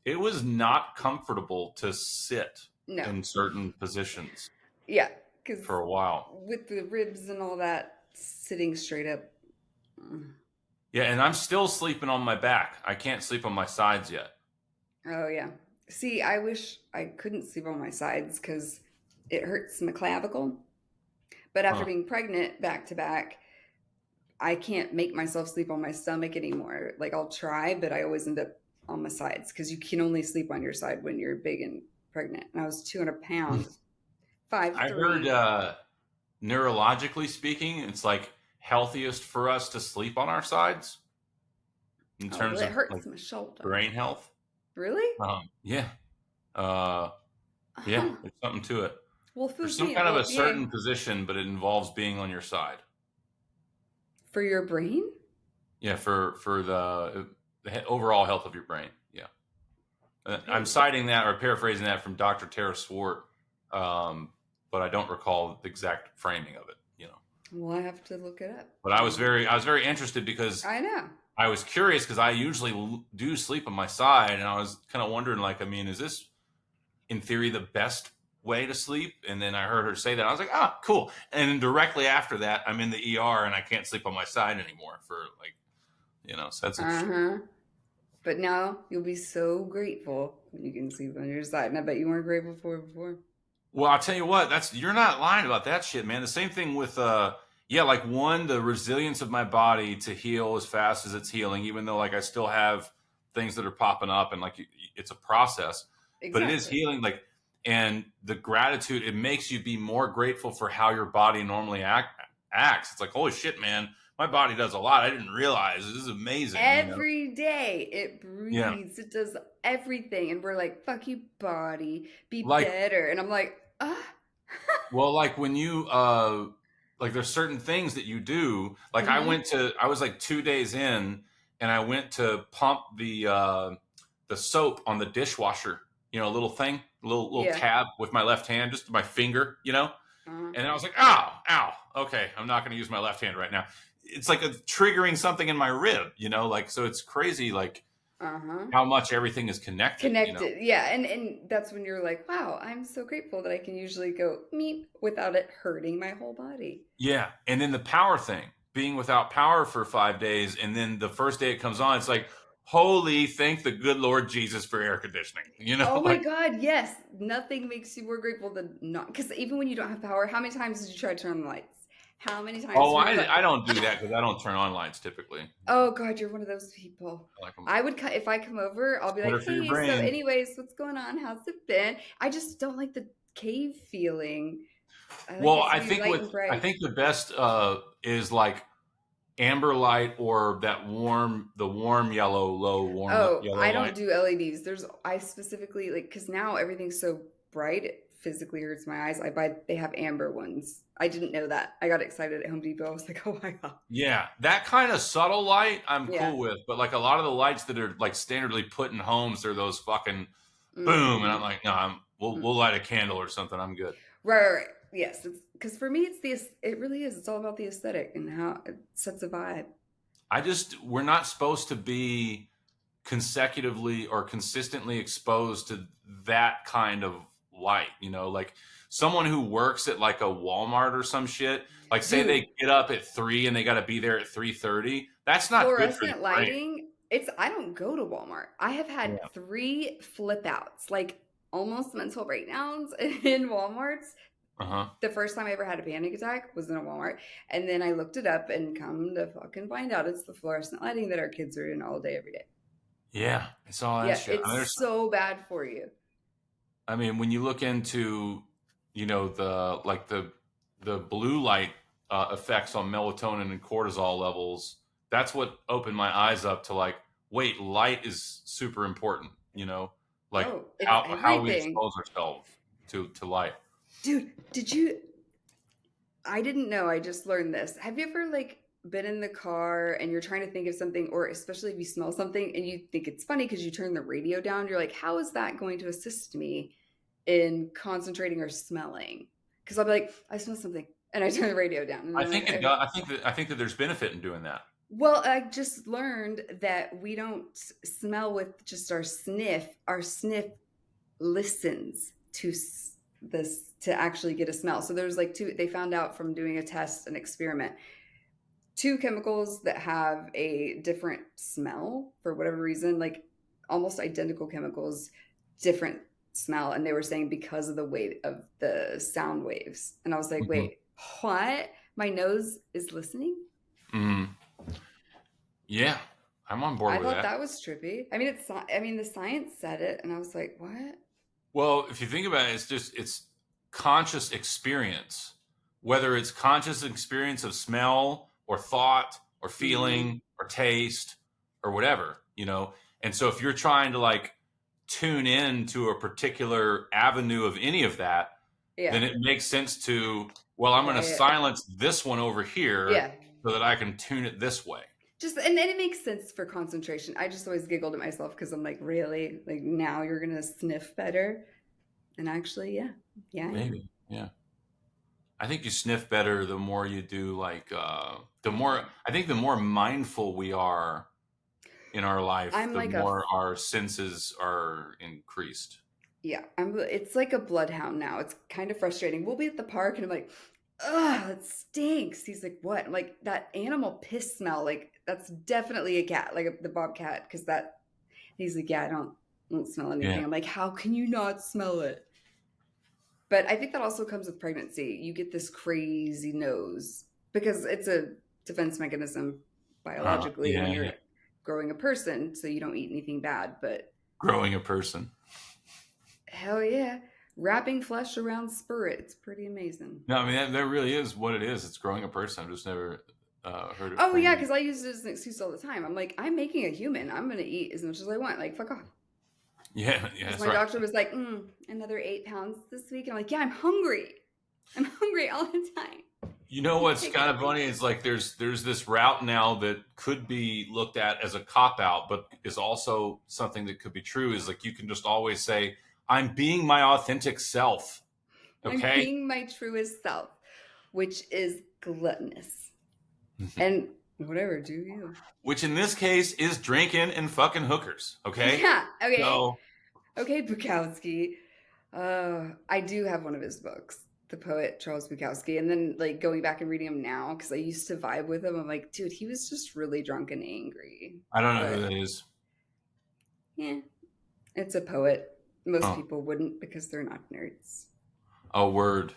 it was not comfortable to sit in certain positions. Yeah. Because for a while. With the ribs and all that, sitting straight up. Yeah, and I'm still sleeping on my back. I can't sleep on my sides yet. Oh, yeah. See, I wish I couldn't sleep on my sides because it hurts my clavicle. But after being pregnant back to back, I can't make myself sleep on my stomach anymore. Like, I'll try, but I always end up on my sides because you can only sleep on your side when you're big and pregnant. And I was 200 pounds, 5'3". I heard, neurologically speaking, it's like healthiest for us to sleep on our sides in terms it of hurts my shoulder. brain health. Really? Yeah. Yeah, there's something to it. Well, there's some kind of a certain position, but it involves being on your side. For your brain? Yeah, for the overall health of your brain. Yeah. I'm citing that or paraphrasing that from Dr. Tara Swart, but I don't recall the exact framing of it, Well, I have to look it up. But I was very interested because I know. I was curious because I usually do sleep on my side, and I was kind of wondering, is this in theory the best way to sleep? And then I heard her say that. I was like, cool. And then directly after that, I'm in the ER and I can't sleep on my side anymore for so that's interesting. But now you'll be so grateful when you can sleep on your side. And I bet you weren't grateful for it before. Well, I'll tell you what, you're not lying about that shit, man. The same thing with, the resilience of my body to heal as fast as it's healing, even though I still have things that are popping up and it's a process, but it is healing. And the gratitude, it makes you be more grateful for how your body normally acts. It's like, holy shit, man, my body does a lot. I didn't realize. This is amazing. Every day it breathes. It does everything. And we're like, fuck you, body. Be better. And I'm like, Well, when you, there's certain things that you do. I was 2 days in and I went to pump the soap on the dishwasher, a little thing, little tab with my left hand, just my finger, and I was like, ow, okay, I'm not going to use my left hand right now. It's triggering something in my rib, so it's crazy, how much everything is connected. Yeah. And that's when you're like, wow, I'm so grateful that I can usually go meet without it hurting my whole body. Yeah. And then the power thing, being without power for 5 days. And then the first day it comes on, it's like, holy, thank the good Lord Jesus for air conditioning. Oh my God. Yes. Nothing makes you more grateful than not. Because even when you don't have power, how many times did you try to turn on the lights? How many times? Oh, I don't do that because I don't turn on lights typically. Oh God, you're one of those people. I would if I come over, I'll be like, hey, so anyways, what's going on? How's it been? I just don't like the cave feeling. I think the best is amber light or the warm yellow, yellow I don't light. do LEDs. I specifically because now everything's so bright, it physically hurts my eyes. They have amber ones. I didn't know that. I got excited at Home Depot. I was like, oh my God. Yeah, that kind of subtle light I'm cool with, but a lot of the lights that are standardly put in homes, they're those fucking boom, and I'm like, no, we'll light a candle or something. I'm good. Right. Yes, it's because for me, it really is. It's all about the aesthetic and how it sets a vibe. We're not supposed to be consecutively or consistently exposed to that kind of light, like someone who works at like a Walmart or some shit, like say Dude, they get up at 3 and they got to be there at 3:30. That's not good for the fluorescent brain. lighting. I don't go to Walmart. I have had 3 flip outs, like almost mental breakdowns in Walmarts. Uh-huh. The first time I ever had a panic attack was in a Walmart. And then I looked it up and come to fucking find out it's the fluorescent lighting that our kids are in all day, every day. Yeah, it's all that shit. It's so bad for you. I mean, when you look into, the blue light effects on melatonin and cortisol levels, that's what opened my eyes up to like, wait, light is super important, like how we expose ourselves to light. Dude, I didn't know, I just learned this. Have you ever like been in the car and you're trying to think of something, or especially if you smell something and you think it's funny because you turn the radio down, you're like, how is that going to assist me in concentrating or smelling? Because I'll be like, I smell something and I turn the radio down. I think that there's benefit in doing that. Well, I just learned that we don't smell with just our sniff. Our sniff listens to to actually get a smell. So there's like they found out from doing a test, an experiment, 2 chemicals that have a different smell for whatever reason, like almost identical chemicals, different smell. And they were saying because of the weight of the sound waves. And I was like, wait, what? My nose is listening? Mm-hmm. Yeah, I'm on board with that. I thought that was trippy. I mean, the science said it, and I was like, what? Well, if you think about it, it's conscious experience, whether it's conscious experience of smell or thought or feeling or taste or whatever, And so if you're trying to like tune in to a particular avenue of any of that, then it makes sense to, I'm going to silence this one over here so that I can tune it this way. And then it makes sense for concentration. I just always giggled at myself because I'm like, really? Like now you're going to sniff better? And actually, yeah. Maybe, yeah. I think you sniff better the more you do like, the more mindful we are in our life, more our senses are increased. Yeah, it's like a bloodhound now. It's kind of frustrating. We'll be at the park and I'm like, ugh, it stinks. He's like, what? I'm like, that animal piss smell, like that's definitely a cat, like the bobcat, because he's like, yeah, I don't smell anything. I'm like, how can you not smell it? But I think that also comes with pregnancy. You get this crazy nose because it's a defense mechanism biologically when you're growing a person, so you don't eat anything bad. But growing a person, hell yeah. Wrapping flesh around spirit. It's pretty amazing. No, I mean, that really is what it is. It's growing a person. I've just never heard of it. Oh, yeah, because I use it as an excuse all the time. I'm like, I'm making a human. I'm going to eat as much as I want. Like, fuck off. Yeah. My doctor was like, another 8 pounds this week. And I'm like, yeah, I'm hungry. I'm hungry all the time. You know what's kind of funny is like there's this route now that could be looked at as a cop-out, but is also something that could be true, is like you can just always say, I'm being my authentic self. Okay? I'm being my truest self, which is gluttonous. And whatever, do you? Which in this case is drinking and fucking hookers. Okay? Yeah. Okay. Okay, Bukowski. I do have one of his books, the poet Charles Bukowski. And then like going back and reading him now, because I used to vibe with him. I'm like, dude, he was just really drunk and angry. I don't know who that is. Yeah. It's a poet. Most people wouldn't because they're not nerds. Oh, word.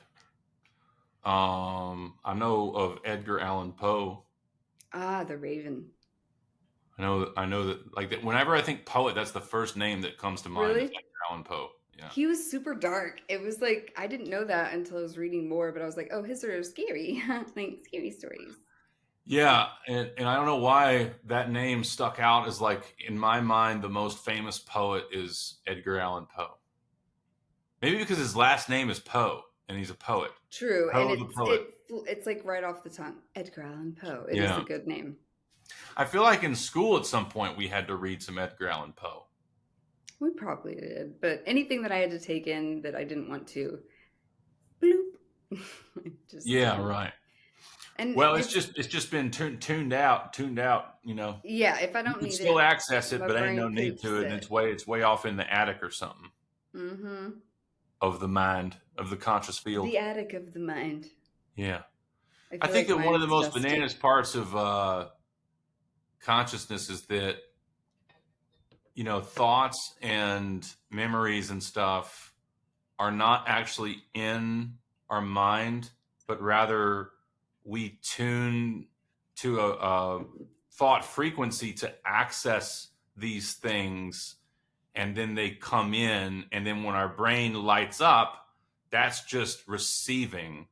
I know of Edgar Allan Poe. Ah, the Raven. I know that. Like that. Whenever I think poet, that's the first name that comes to mind. Really? Edgar Allan Poe. Yeah. He was super dark. It was like I didn't know that until I was reading more, but I was like, oh, his are scary, like scary stories. Yeah, and I don't know why that name stuck out as like in my mind the most famous poet is Edgar Allan Poe. Maybe because his last name is Poe and he's a poet. True, Poe and it's like right off the tongue. Edgar Allan Poe. It is a good name. I feel like in school at some point we had to read some Edgar Allan Poe. We probably did, but anything that I had to take in that I didn't want to, bloop, Just Yeah, right. and Well, it's just been tuned out, you know. yeah, if I You don't can need still it, access it, my but ain't no brain need poops to it, and it. it's way off in the attic or something Mm-hmm. of the mind, of the conscious field. The attic of the mind. Yeah. I I feel think like that one of the mine's most dusty. bananas parts of consciousness is that, you know, thoughts and memories and stuff are not actually in our mind, but rather we tune to a thought frequency to access these things, and then they come in, and then when our brain lights up, that's just receiving.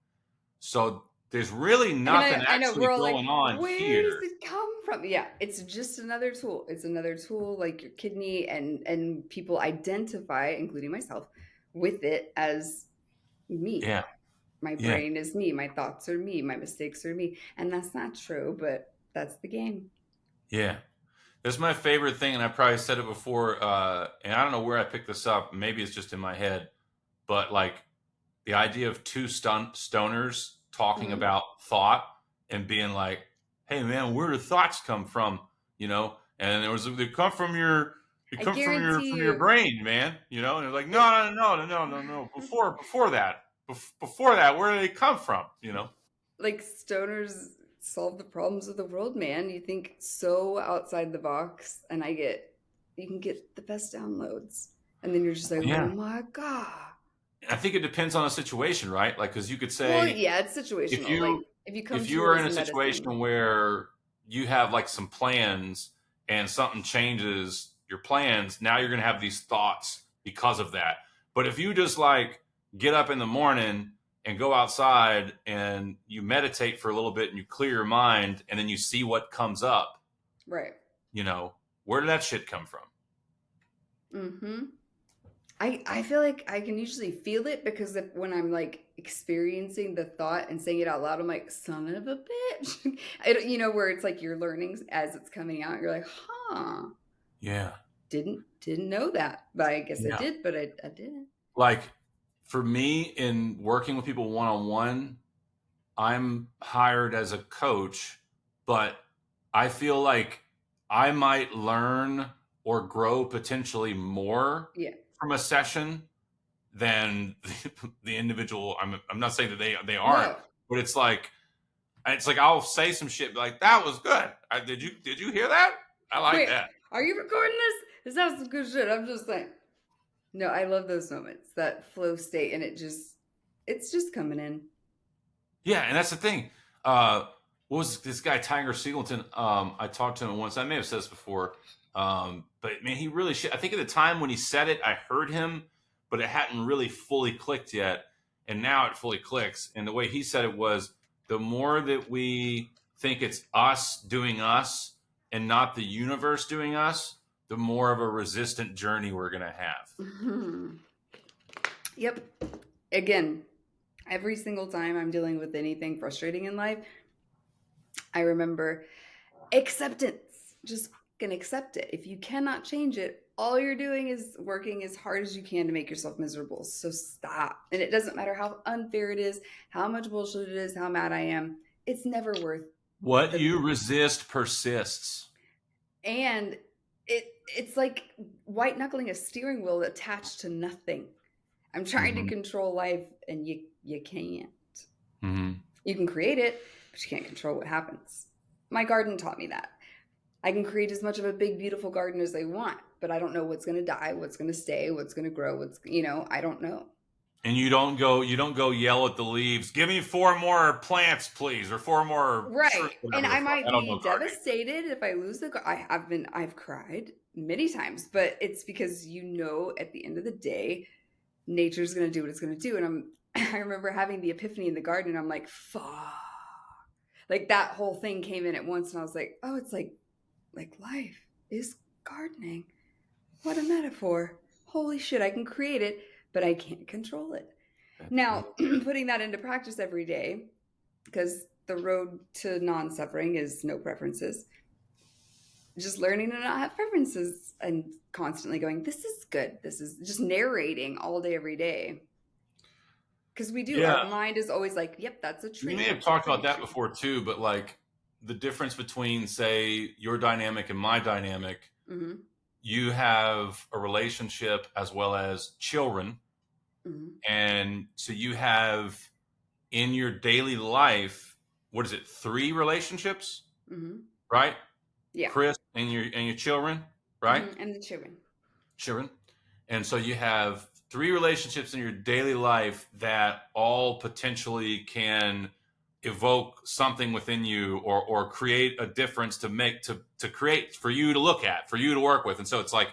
So there's really And nothing I know actually we're all like, going on where does here. it come from? Yeah, it's just another tool. It's another tool like your kidney, and people identify, including myself, with it as me. Yeah, My yeah, brain is me. My thoughts are me. My mistakes are me. And that's not true, but that's the game. yeah. That's my favorite thing, and I probably said it before, and I don't know where I picked this up. Maybe it's just in my head, but like the idea of two stoners talking Mhm. about thought and being like, "Hey, man, where do thoughts come from?" You know, and they come from I guarantee from your you, brain, man. You know, and they're like, "No, like, no, no, no, no, no, no. Before that, before that, where do they come from?" You know. like stoners solve the problems of the world, man. You think so outside the box, and you can get the best downloads. And then you're just like, oh Yeah, my God. I think it depends on the situation, right? Like, because you could Well, say yeah, it's if situational. you Like, if you come if to you it are in as a situation medicine, where you have like some plans and something changes your plans, now you're going to have these thoughts because of that. But if you just like get up in the morning and go outside and you meditate for a little bit and you clear your mind and then you see what comes up, right? you know, where did that shit come from? Mm-hmm. I feel like I can usually feel it because when I'm like experiencing the thought and saying it out loud, I'm like, son of a bitch. Where it's like you're learning as it's coming out. You're like, huh, Yeah. didn't know that. But I guess I Yeah. did, but I didn't. Like for me in working with people one on one, I'm hired as a coach, but I feel like I might learn or grow potentially more Yeah. from a session than the individual. I'm not saying that they aren't, No. but it's like I'll say some shit like that was good. Did you hear that? I like Wait, that. are you recording this? This sounds some good shit. I'm just saying. No, I love those moments, that flow state, and it's just coming in. Yeah, and that's the thing. What was this guy Tiger Singleton? I talked to him once. I may have said this before, but man, he really. I think at the time when he said it, I heard him, but it hadn't really fully clicked yet. And now it fully clicks. And the way he said it was, the more that we think it's us doing us and not the universe doing us, the more of a resistant journey we're gonna have. Mhm. Yep. Again, every single time I'm dealing with anything frustrating in life, I remember acceptance. Just fucking accept it. If you cannot change it, all you're doing is working as hard as you can to make yourself miserable. So stop. And it doesn't matter how unfair it is, how much bullshit it is, how mad I am. It's never worth What the you resist persists. and it's like white knuckling a steering wheel attached to nothing. I'm trying to Mm-hmm. control life and you can't. Mm-hmm. You can create it, but you can't control what happens. My garden taught me that. I can create as much of a big, beautiful garden as I want, but I don't know what's going to die, what's going to stay, what's going to grow, I don't know. And you don't go yell at the leaves. Give me 4 more plants, please, or 4 more Right. shrooms, And whatever the I fuck. might I don't know be gardening. devastated if I lose I've cried many times, but it's because at the end of the day, nature's going to do what it's going to do. And I remember having the epiphany in the garden, and I'm like, fuck. Like that whole thing came in at once, and I was like, oh, it's like life is gardening. What a metaphor. Holy shit, I can create it, but I can't control it. That's Now, it. putting that into practice every day, because the road to non-suffering is no preferences. Just learning to not have preferences and constantly going, this is good. This is just narrating all day, every day. Because we do. Yeah. Our mind is always like, yep, that's a We tree. may have talked about that before too, but like the difference between, say, your dynamic and my dynamic, Mm-hmm. you have a relationship as well as children. Mm-hmm. And so you have in your daily life, what is it, 3 relationships, Mm-hmm. right? Yeah. Chris and your children, right? Mm-hmm. And the children. Children. And so you have 3 relationships in your daily life that all potentially can evoke something within you or create a difference to create for you to look at, for you to work with. And so it's like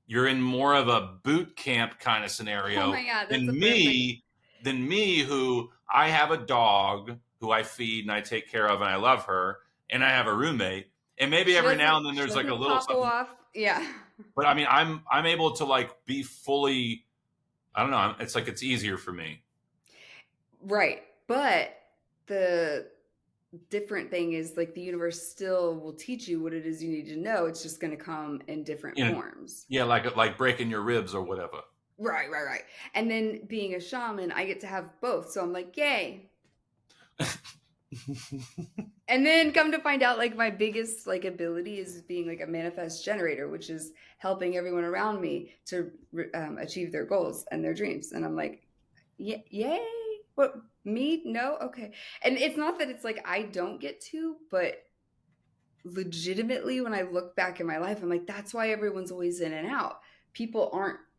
you're in more of a boot camp kind of Oh scenario my God, that's than a perfect. me, who I have a dog who I feed and I take care of and I love her, and I have a roommate. And maybe every now and then She there's like a doesn't little pop something. off. Yeah. But I mean, I'm able to like be fully. I don't know. It's like it's easier for me. Right. But the different thing is like the universe still will teach you what it is you need to know. It's just going to come in different You know, forms. yeah, like breaking your ribs or whatever. Right. And then being a shaman, I get to have both. So I'm like, yay. And then come to find out, like, my biggest like ability is being like a manifest generator, which is helping everyone around me to achieve their goals and their dreams. And I'm like, yay. What, me? No? Okay. And it's not that it's like I don't get to, but legitimately when I look back in my life, I'm like, that's why everyone's always in and out.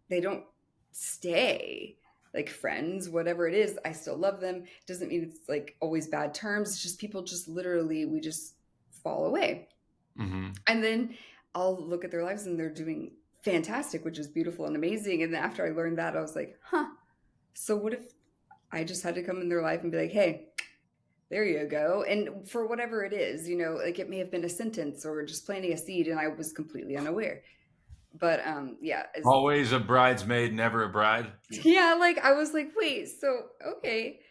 They don't stay like friends, whatever it is. I still love them. Doesn't mean it's like always bad terms. It's just people just literally, we just fall away. Mm-hmm. And then I'll look at their lives and they're doing fantastic, which is beautiful and amazing. And then after I learned that, I was like, so what if I just had to come in their life and be like, hey, there you go. And for whatever it is, like it may have been a sentence or just planting a seed and I was completely unaware. But yeah. Always a bridesmaid, never a bride. Yeah, like I was like, wait, so okay,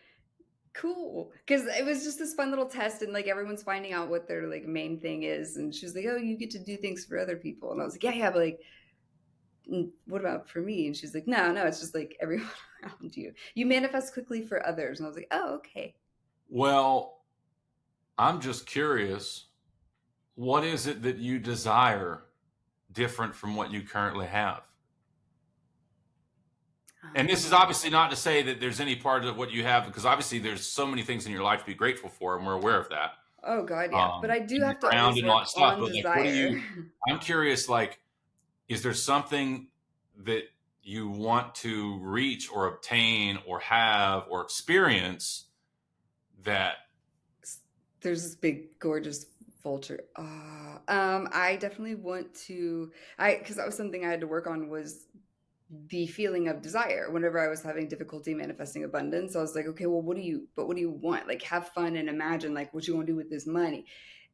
cool. Because it was just this fun little test and like everyone's finding out what their like main thing is. And she was like, oh, you get to do things for other people. And I was like, yeah, but like, what about for me? And she's like, no, it's just like everyone around you. You manifest quickly for others. And I was like, oh, okay. Well, I'm just curious. What is it that you desire different from what you currently have? And this is obviously not to say that there's any part of what you have, because obviously there's so many things in your life to be grateful for, and we're aware of that. Oh God, yeah. But I do have to Ground always and all work that stuff. on But like, desire. what do you? I'm curious. Like, is there something that you want to reach or obtain or have or experience that? There's this big, gorgeous vulture. I definitely want to. Because that was something I had to work on, was the feeling of desire whenever I was having difficulty manifesting abundance. I was like, okay, well, what do you want? Like, have fun and imagine like what you want to do with this money.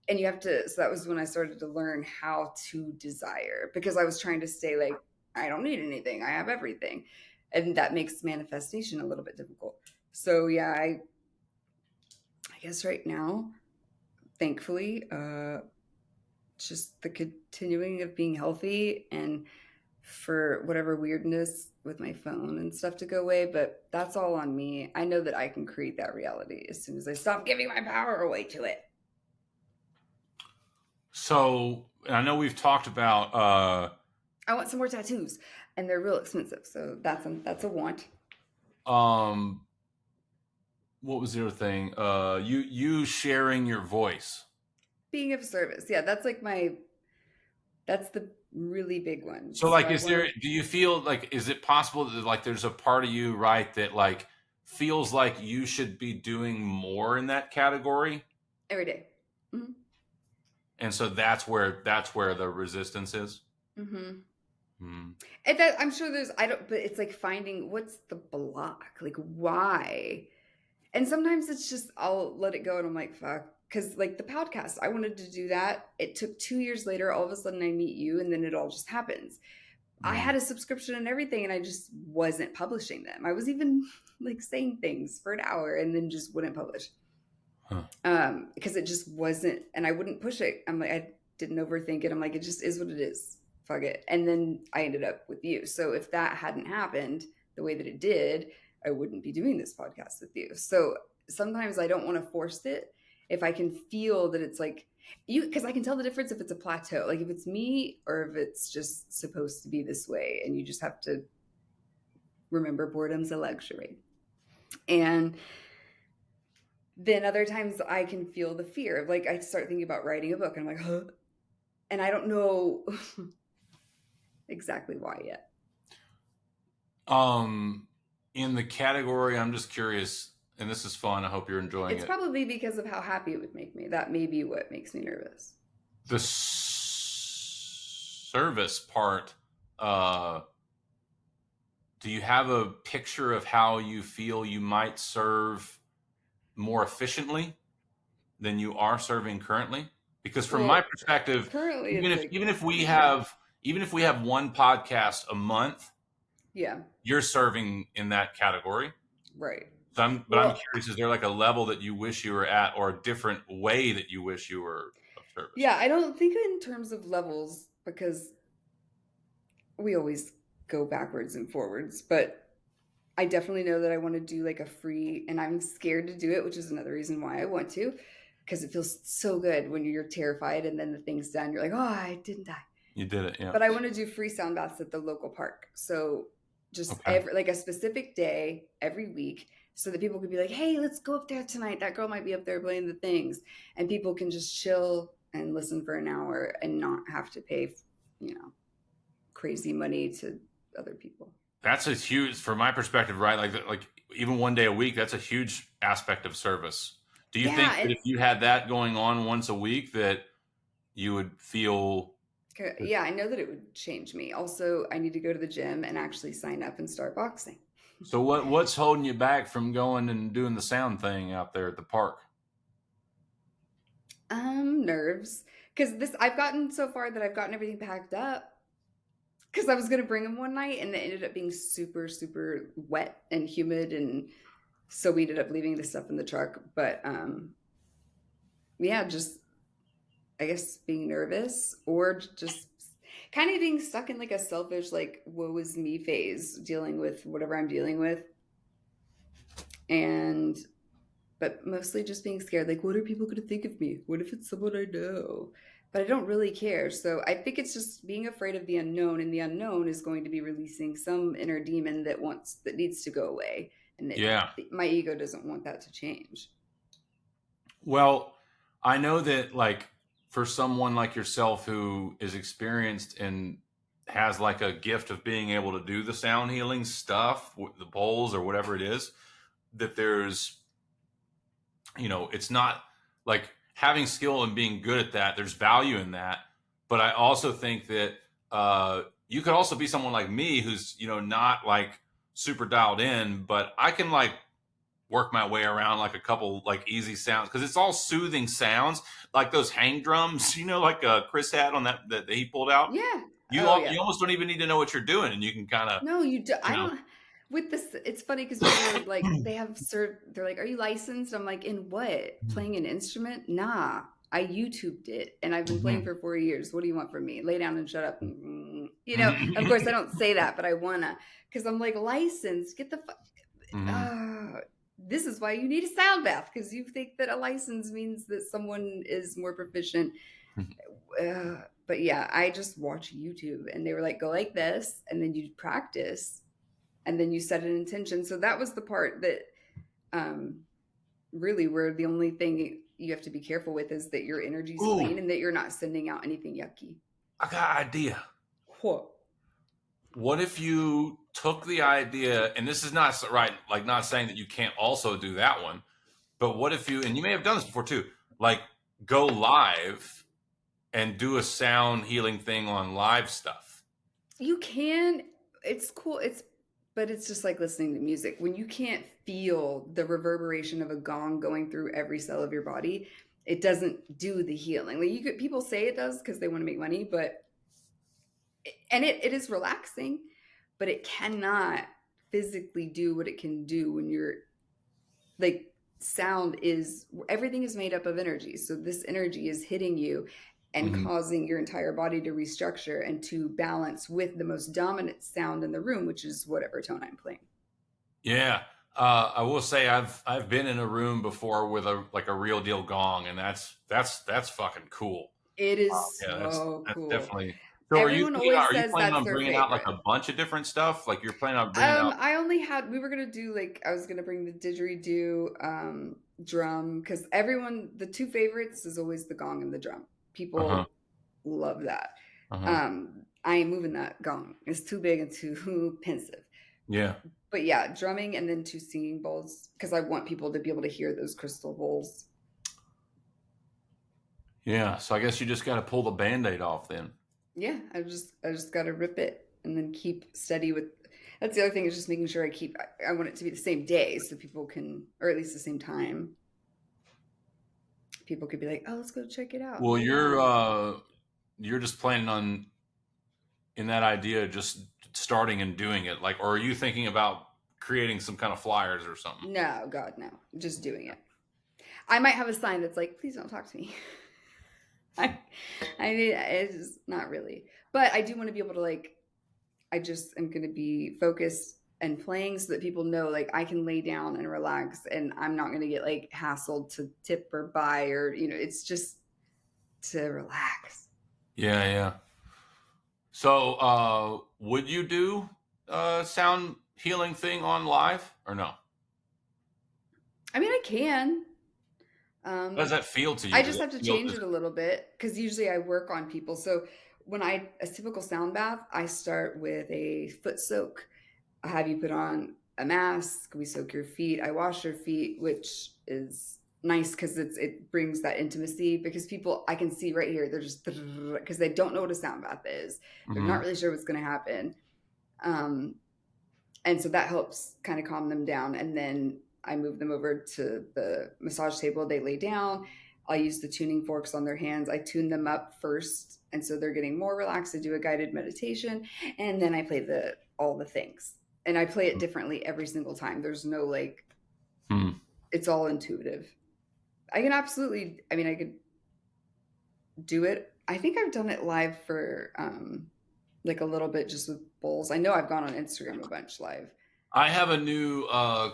And you have to, so that was when I started to learn how to desire, because I was trying to stay like, I don't need anything, I have everything. And that makes manifestation a little bit difficult. So yeah, I guess right now, thankfully, just the continuing of being healthy and for whatever weirdness with my phone and stuff to go away, but that's all on me. I know that I can create that reality as soon as I stop giving my power away to it. So I know we've talked about. I want some more tattoos, and they're real expensive, so that's a want. What was the other thing? You sharing your voice. Being of service, yeah, that's like that's the really big one. So like, do you feel like, is it possible that like there's a part of you, right, that like feels like you should be doing more in that category every day? Mm-hmm. And so that's where the resistance is. Mm-hmm. Hmm. And that, I'm sure but it's like finding what's the block, like why. And sometimes it's just, I'll let it go and I'm like, fuck. Because like the podcast, I wanted to do that. It took 2 years later, all of a sudden I meet you and then it all just happens. I had a subscription and everything and I just wasn't publishing them. I was even like saying things for an hour and then just wouldn't publish. Because it just wasn't, and I wouldn't push it. I'm like, I didn't overthink it. I'm like, it just is what it is. Fuck it. And then I ended up with you. So if that hadn't happened the way that it did, I wouldn't be doing this podcast with you. So sometimes I don't want to force it if I can feel that it's like you, because I can tell the difference if it's a plateau, like if it's me or if it's just supposed to be this way, and you just have to remember boredom's a luxury. And then other times I can feel the fear of, like, I start thinking about writing a book and I'm like, huh? And I don't know exactly why yet. In the category, I'm just curious, and this is fun. I hope you're enjoying It's it. probably because of how happy it would make me. That may be what makes me nervous. The service part, do you have a picture of how you feel you might serve more efficiently than you are serving currently? Because from my perspective, currently even if we have one podcast a month, yeah, you're serving in that category. right. So I'm curious, is there like a level that you wish you were at, or a different way that you wish you were of service? Yeah, I don't think in terms of levels, because we always go backwards and forwards, but I definitely know that I want to do like a free, and I'm scared to do it, which is another reason why I want to, because it feels so good when you're terrified and then the thing's done. You're like, oh, I didn't die. You did it, yeah. But I want to do free sound baths at the local park. So just like a specific day every week, so that people could be like, hey, let's go up there tonight. That girl might be up there playing the things. And people can just chill and listen for an hour and not have to pay, crazy money to other people. That's a huge, from my perspective, right? Like even one day a week, that's a huge aspect of service. Do you think that if you had that going on once a week, that you would feel? Yeah, I know that it would change me. Also, I need to go to the gym and actually sign up and start boxing. So what's holding you back from going and doing the sound thing out there at the park? Nerves. Because I've gotten so far that I've gotten everything packed up. Because I was going to bring them one night and it ended up being super, super wet and humid. And so we ended up leaving the stuff in the truck. But yeah, just, I guess, being nervous, or just kind of being stuck in like a selfish, like, woe is me phase, dealing with whatever I'm dealing with. But mostly just being scared. Like, what are people going to think of me? What if it's someone I know? But I don't really care. So I think it's just being afraid of the unknown, and the unknown is going to be releasing some inner demon that needs to go away. And my ego doesn't want that to change. Well, I know that, like, for someone like yourself who is experienced and has like a gift of being able to do the sound healing stuff, the bowls or whatever it is, that there's, it's not like having skill and being good at that. There's value in that. But I also think that you could also be someone like me who's, not like super dialed in, but I can like work my way around like a couple like easy sounds, because it's all soothing sounds, like those hang drums, like Chris had on that he pulled out. Yeah. You almost don't even need to know what you're doing, and you can kind of. No, you do. I don't. With this, it's funny because people are like, they're like, are you licensed? I'm like, in what? Playing an instrument? Nah, I YouTubed it, and I've been playing for 4 years. What do you want from me? Lay down and shut up. Of course I don't say that, but I wanna, because I'm like, licensed, get the fuck. This is why you need a sound bath, because you think that a license means that someone is more proficient. But yeah, I just watch YouTube, and they were like, go like this, and then you practice, and then you set an intention. So that was the part that really where the only thing you have to be careful with is that your energy's clean and that you're not sending out anything yucky. I got an idea. What if you took the idea, and this is not right, like not saying that you can't also do that one, but what if you, and you may have done this before too, like go live and do a sound healing thing on live stuff? You can. It's cool. But it's just like listening to music. When you can't feel the reverberation of a gong going through every cell of your body, it doesn't do the healing. Like people say it does because they want to make money, but it is relaxing, but it cannot physically do what it can do when you're like, everything is made up of energy. So this energy is hitting you and causing your entire body to restructure and to balance with the most dominant sound in the room, which is whatever tone I'm playing. Yeah. I will say I've been in a room before with a real deal gong, and that's fucking cool. It is Yeah, so that's cool. definitely. So Everyone always are you says planning that's on their bringing out like favorite. a bunch of different stuff? Like you're planning on bringing out. I only had we were gonna do like I was gonna bring the didgeridoo drum because everyone the two favorites is always the gong and the drum. Uh huh. People love that. Uh huh. I ain't moving that gong. It's too big and too pensive. Yeah. But yeah, drumming and then two singing bowls because I want people to be able to hear those crystal bowls. Yeah. So I guess you just got to pull the Band-Aid off then. Yeah, I just got to rip it and then keep steady with. That's the other thing is just making sure I want it to be the same day so people can, or at least the same time. People could be like, oh, let's go check it out. Well, Hang out. you're just planning on in that idea just starting and doing it, like, or are you thinking about creating some kind of flyers or something? No, God, no. Just doing it. I might have a sign that's like, please don't talk to me. I, I mean, it's not really. But I do want to be able to like, I just am going to be focused and playing so that people know like I can lay down and relax and I'm not going to get like hassled to tip or buy or, it's just to relax. Yeah. Yeah. So, would you do sound healing thing on live or no? I mean, I can. How does that feel to I you? Does just it have to feel change just it a little bit because usually I work on people. So when a typical sound bath, I start with a foot soak. I have you put on a mask. We soak your feet. I wash your feet, which is nice because it brings that intimacy because people I can see right here they're just because they don't know what a sound bath is. They're not Mhm. really sure what's going to happen. Um, and so that helps kind of calm them down. And then I move them over to the massage table. They lay down. I'll use the tuning forks on their hands. I tune them up first, and so they're getting more relaxed. I do a guided meditation, and then I play the all the things, and I play it differently every single time. There's no like, Hmm. it's all intuitive. I can absolutely. I mean, I could do it. I think I've done it live for like a little bit just with bowls. I know I've gone on Instagram a bunch live. I have a new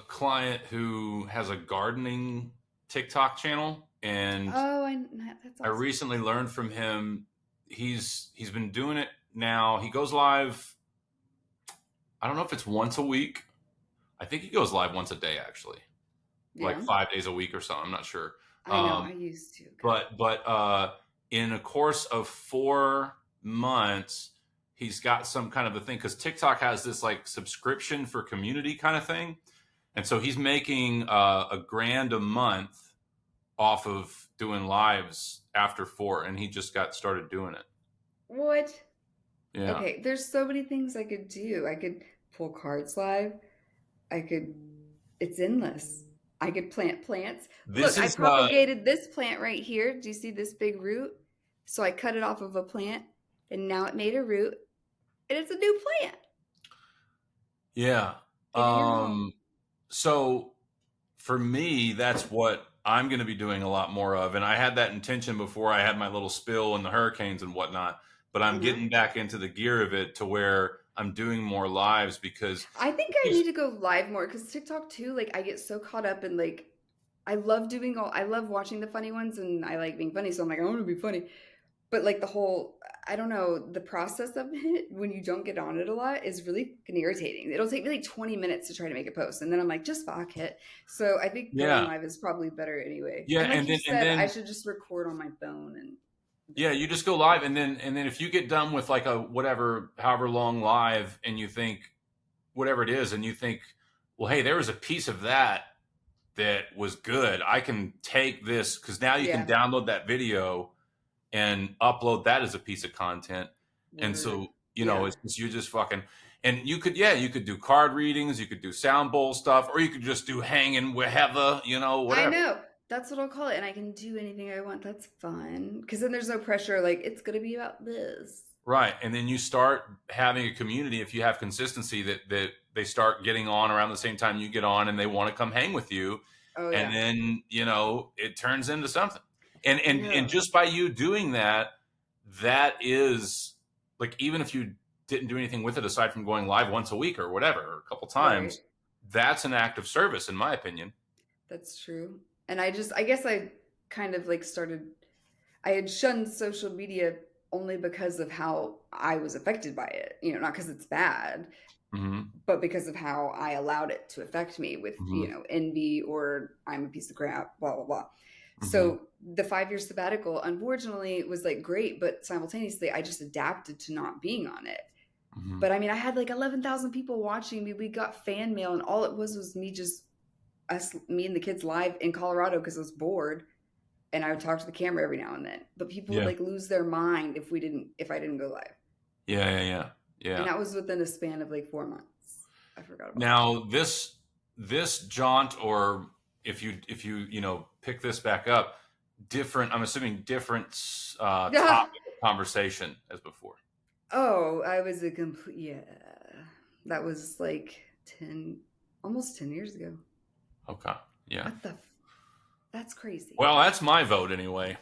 client who has a gardening TikTok channel, and Oh, that's I awesome. recently learned from him. He's been doing it now. He goes live. I don't know if it's once a week. I think he goes live once a day, actually, like Yeah, 5 days a week or something. I'm not sure. I know. I Um, used to. God. but in a course of 4 months, he's got some kind of a thing because TikTok has this like subscription for community kind of thing, and so he's making a grand a month off of doing lives after 4, and he just got started doing it. What? Yeah, Okay, there's so many things I could do. I could pull cards live. I could. It's endless. I could plant plants. this Look, I is propagated this plant right here. Do you see this big root? So I cut it off of a plant, and now it made a root, and it's a new plant. yeah. And in your home. So for me, that's what I'm going to be doing a lot more of. And I had that intention before I had my little spill and the hurricanes and whatnot. But I'm Uh-huh. getting back into the gear of it to where I'm doing more lives because I think I need to go live more because TikTok too, like I get so caught up in like I love watching the funny ones and I like being funny, so I'm like, I want to be funny. But like the whole I don't know, the process of it when you don't get on it a lot is really fucking irritating. It'll take me like 20 minutes to try to make a post and then I'm like, just fuck it. So I think going yeah, live is probably better anyway. yeah, And like and you then said, I should just record on my phone and yeah, you just go live, and then if you get done with like a whatever, however long live, and you think whatever it is, and you think, well, hey, there was a piece of that was good. I can take this because now you can yeah, download that video and upload that as a piece of content. And word. so, Yeah. it's just you just fucking and you could you could do card readings, you could do sound bowl stuff, or you could just do hanging with Heather, I whatever. know. That's what I'll call it. And I can do anything I want. That's fun. Because then there's no pressure. Like, it's going to be about this. Right. And then you start having a community if you have consistency that they start getting on around the same time you get on and they want to come hang with you. Oh, And yeah. then, it turns into something. And Yeah. just by you doing that, that is like even if you didn't do anything with it aside from going live once a week or whatever, or a couple Right. times, that's an act of service, in my opinion. That's true. And I guess I kind of like I had shunned social media only because of how I was affected by it, not because it's bad, Mm-hmm. but because of how I allowed it to affect me with, Mm-hmm. envy or I'm a piece of crap, blah, blah, blah. Mm-hmm. So the 5-year sabbatical, unfortunately, was like great, but simultaneously, I just adapted to not being on it. Mm-hmm. But I mean, I had like 11,000 people watching me. We got fan mail, and all it was me and the kids live in Colorado because I was bored, and I would talk to the camera every now and then. But people would like lose their mind if I didn't go live. Yeah. And that was within a span of like 4 months. I forgot about now this jaunt, or if you pick this back up, different. I'm assuming different topic of conversation as before. Oh, I was that was like almost 10 years ago. Okay. Yeah. That's crazy. Well, that's my vote anyway.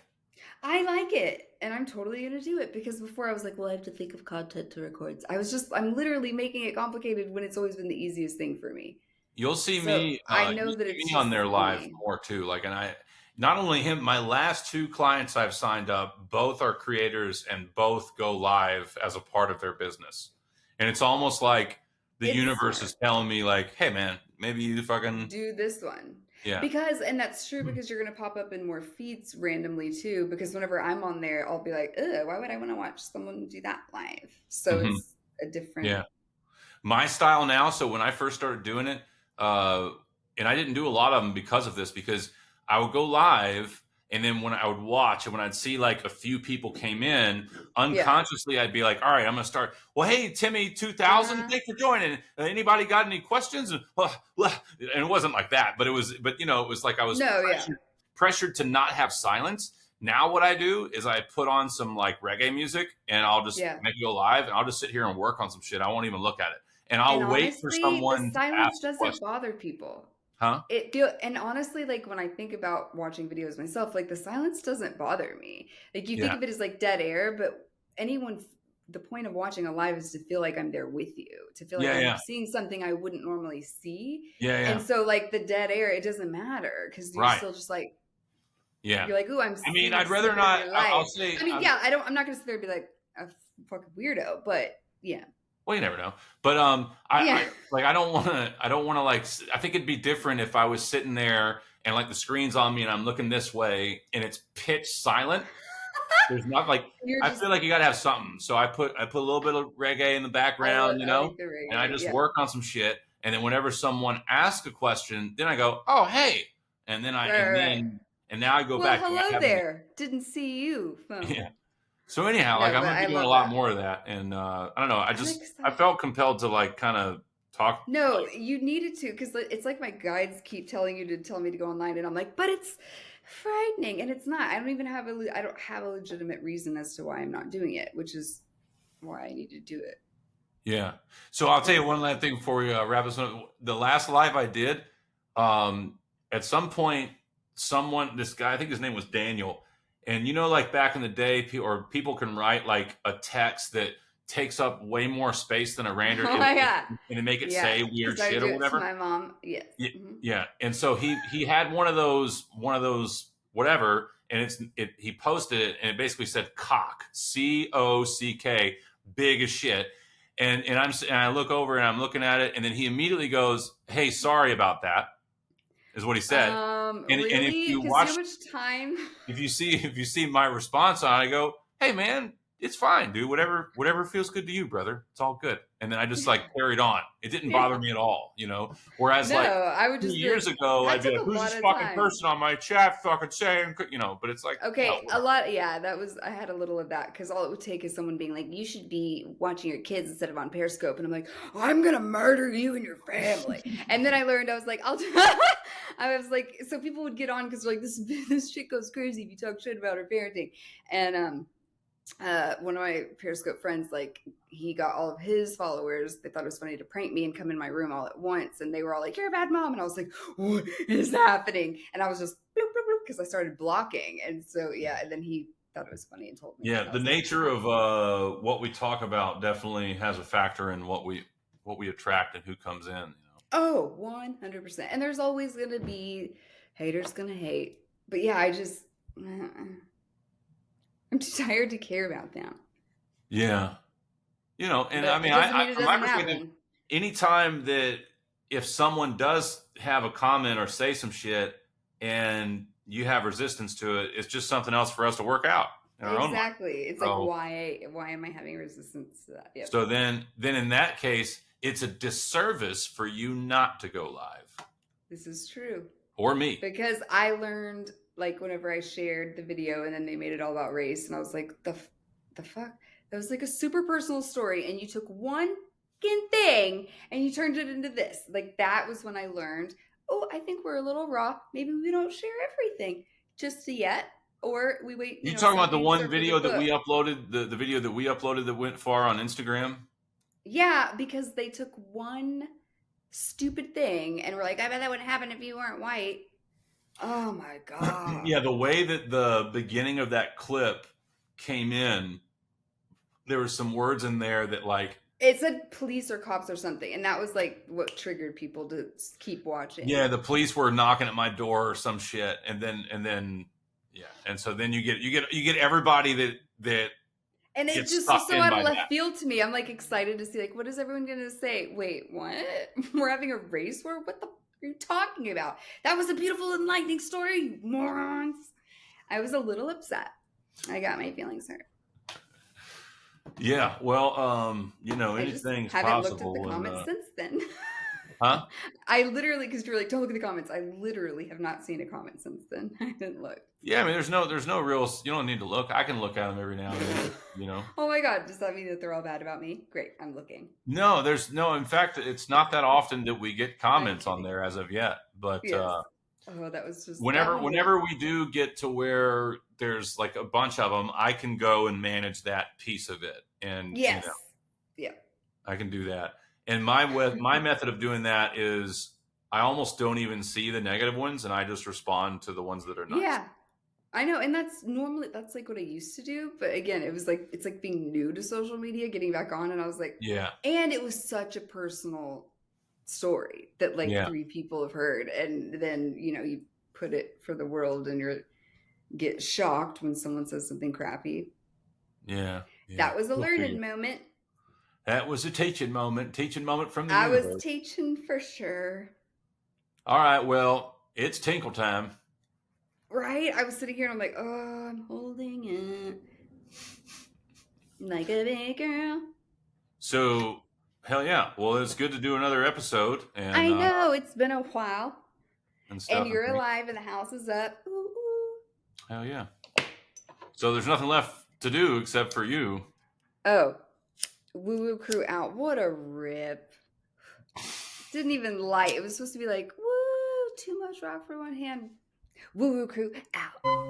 I like it, and I'm totally going to do it, because before I was like, well, I have to think of content to record. I'm literally making it complicated when it's always been the easiest thing for me. You'll see me. I know that it's me on there live funny. more too. Like, and I, not only him, my last 2 clients I've signed up, both are creators and both go live as a part of their business. And it's almost like the universe is telling me, like, hey man, maybe you fucking do this one. Yeah. And that's true, because you're going to pop up in more feeds randomly too, because whenever I'm on there, I'll be like, why would I want to watch someone do that live? So it's a different. Yeah. My style now. So when I first started doing it, and I didn't do a lot of them because of this, because I would go live, and then when I would watch, and when I'd see like a few people came in, unconsciously I'd be like, all right, I'm gonna start. Well, hey, Timmy 2000, thanks for joining. Anybody got any questions? And it wasn't like that, but it was like I was pressured to not have silence. Now what I do is I put on some like reggae music, and I'll just make it go live, and I'll just sit here and work on some shit. I won't even look at it. And I'll wait for someone. The silence doesn't bother people. Huh? And honestly, like when I think about watching videos myself, like the silence doesn't bother me. Like you think of it as like dead air, but the point of watching a live is to feel like I'm there with you, to feel like I'm seeing something I wouldn't normally see. And so like the dead air, it doesn't matter, because you're still just like, you're like, ooh, I'm. I mean, I'd rather not. I'll say. I mean, I'm not going to sit there and be like a fucking weirdo, but yeah. Well, you never know. But I don't want to like. I think it'd be different if I was sitting there and like the screen's on me and I'm looking this way and it's pitch silent. There's not like I feel like you got to have something. So I put a little bit of reggae in the background, and I just work on some shit. And then whenever someone asks a question, then I go, oh hey, and then and now I go back. Hello there. Didn't see you. Yeah. So anyhow, I'm gonna be doing a lot more of that, and I don't know. I felt compelled to like kind of talk. No, you needed to, because it's like my guides keep telling me to go online, and I'm like, but it's frightening, and it's not. I don't have a legitimate reason as to why I'm not doing it, which is why I need to do it. Yeah. So I'll tell you one last thing before we wrap this up. The last live I did, at some point, this guy, I think his name was Daniel. And like back in the day, people can write like a text that takes up way more space than a random, and make it say weird shit or whatever. My mom, yes. Yeah. And so he had one of those whatever, and he posted it, and it basically said cock, COCK, big as shit. And I look over and I'm looking at it, and then he immediately goes, "Hey, sorry about that." Is what he said. And if you watch, so much time. If you see my response on it, I go, "Hey man, it's fine, dude. Whatever feels good to you, brother. It's all good." And then I just like carried on. It didn't bother me at all, Whereas I would just 2 years ago, I'd be like, "Who's this fucking person on my chat fucking saying?" But it's like, a lot. Yeah, I had a little of that, because all it would take is someone being like, "You should be watching your kids instead of on Periscope," and I'm like, "I'm gonna murder you and your family." And then I learned, I was like, I was like, so people would get on because like this shit goes crazy if you talk shit about her parenting, and one of my Periscope friends, like, he got all of his followers. They thought it was funny to prank me and come in my room all at once, and they were all like, "You're a bad mom," and I was like, "What is happening?" And I was just because I started blocking, and so and then he thought it was funny and told me. Yeah, the nature of what we talk about definitely has a factor in what we attract and who comes in. Oh, 100%. And there's always going to be haters going to hate. But yeah, I'm too tired to care about them. Yeah. You know, and I But mean, it doesn't mean I it from my doesn't perspective, happen. anytime that if someone does have a comment or say some shit and you have resistance to it, it's just something else for us to work out in our own mind. Exactly. It's like, So, why am I having resistance to that? Yep. so then in that case, it's a disservice for you not to go live This is true. or me. Because I learned, like, whenever I shared the video and then they made it all about race, and I was like, the fuck? That was like a super personal story, and you took one fucking thing and you turned it into this. Like, that was when I learned, oh, I think we're a little raw. Maybe we don't share everything just yet, or we wait. You talking about the some one things are for video the that we book. uploaded, the video that we uploaded that went far on Instagram? Yeah, because they took one stupid thing and were like, I bet that wouldn't happen if you weren't white. Oh my God. Yeah, the way that the beginning of that clip came in, there were some words in there that like It said police or cops or something, and that was like what triggered people to keep watching. yeah, the police were knocking at my door or some shit, and then yeah, and so then you get everybody that And it gets just was sucked so in out by of left that. field to me. I'm like excited to see, like, what is everyone going to say? Wait, what? We're having a race war? What the are you talking about? That was a beautiful, enlightening story, you morons. I was a little upset. I got my feelings hurt. Yeah, well, I just anything's haven't looked at possible. the comments since then. Huh? I literally, because you were like, don't look at the comments. I literally have not seen a comment since then. I didn't look. Yeah, I mean, there's no real. You don't need to look. I can look at them every now and then. You know. Oh my God, does that mean that they're all bad about me? Great, I'm looking. No, there's no. In fact, it's not that often that we get comments on kidding. there as of yet. But Yes. Oh, that was just whenever we do get to where there's like a bunch of them, I can go and manage that piece of it, and Yes. Yeah. I can do that. And my method of doing that is I almost don't even see the negative ones, and I just respond to the ones that are nice. Yeah. I know, and that's like what I used to do, but again, it's like being new to social media, getting back on, and I was like, Yeah. And it was such a personal story that like 3 people have heard, and then you put it for the world, and you get shocked when someone says something crappy. Yeah. That was a learning moment. That was a teaching moment from the I universe. was teaching for sure. All right, well, it's tinkle time. Right? I was sitting here and I'm like, oh, I'm holding it like a big girl. So, hell yeah. Well, it's good to do another episode. And I know, it's been a while. And stuff. And you're alive and the house is up. Ooh, ooh. Hell yeah. So there's nothing left to do except for you. Oh, Woo Woo Crew out. What a rip. Didn't even light. It was supposed to be like, woo, too much rock for one hand. Woo Woo Crew out.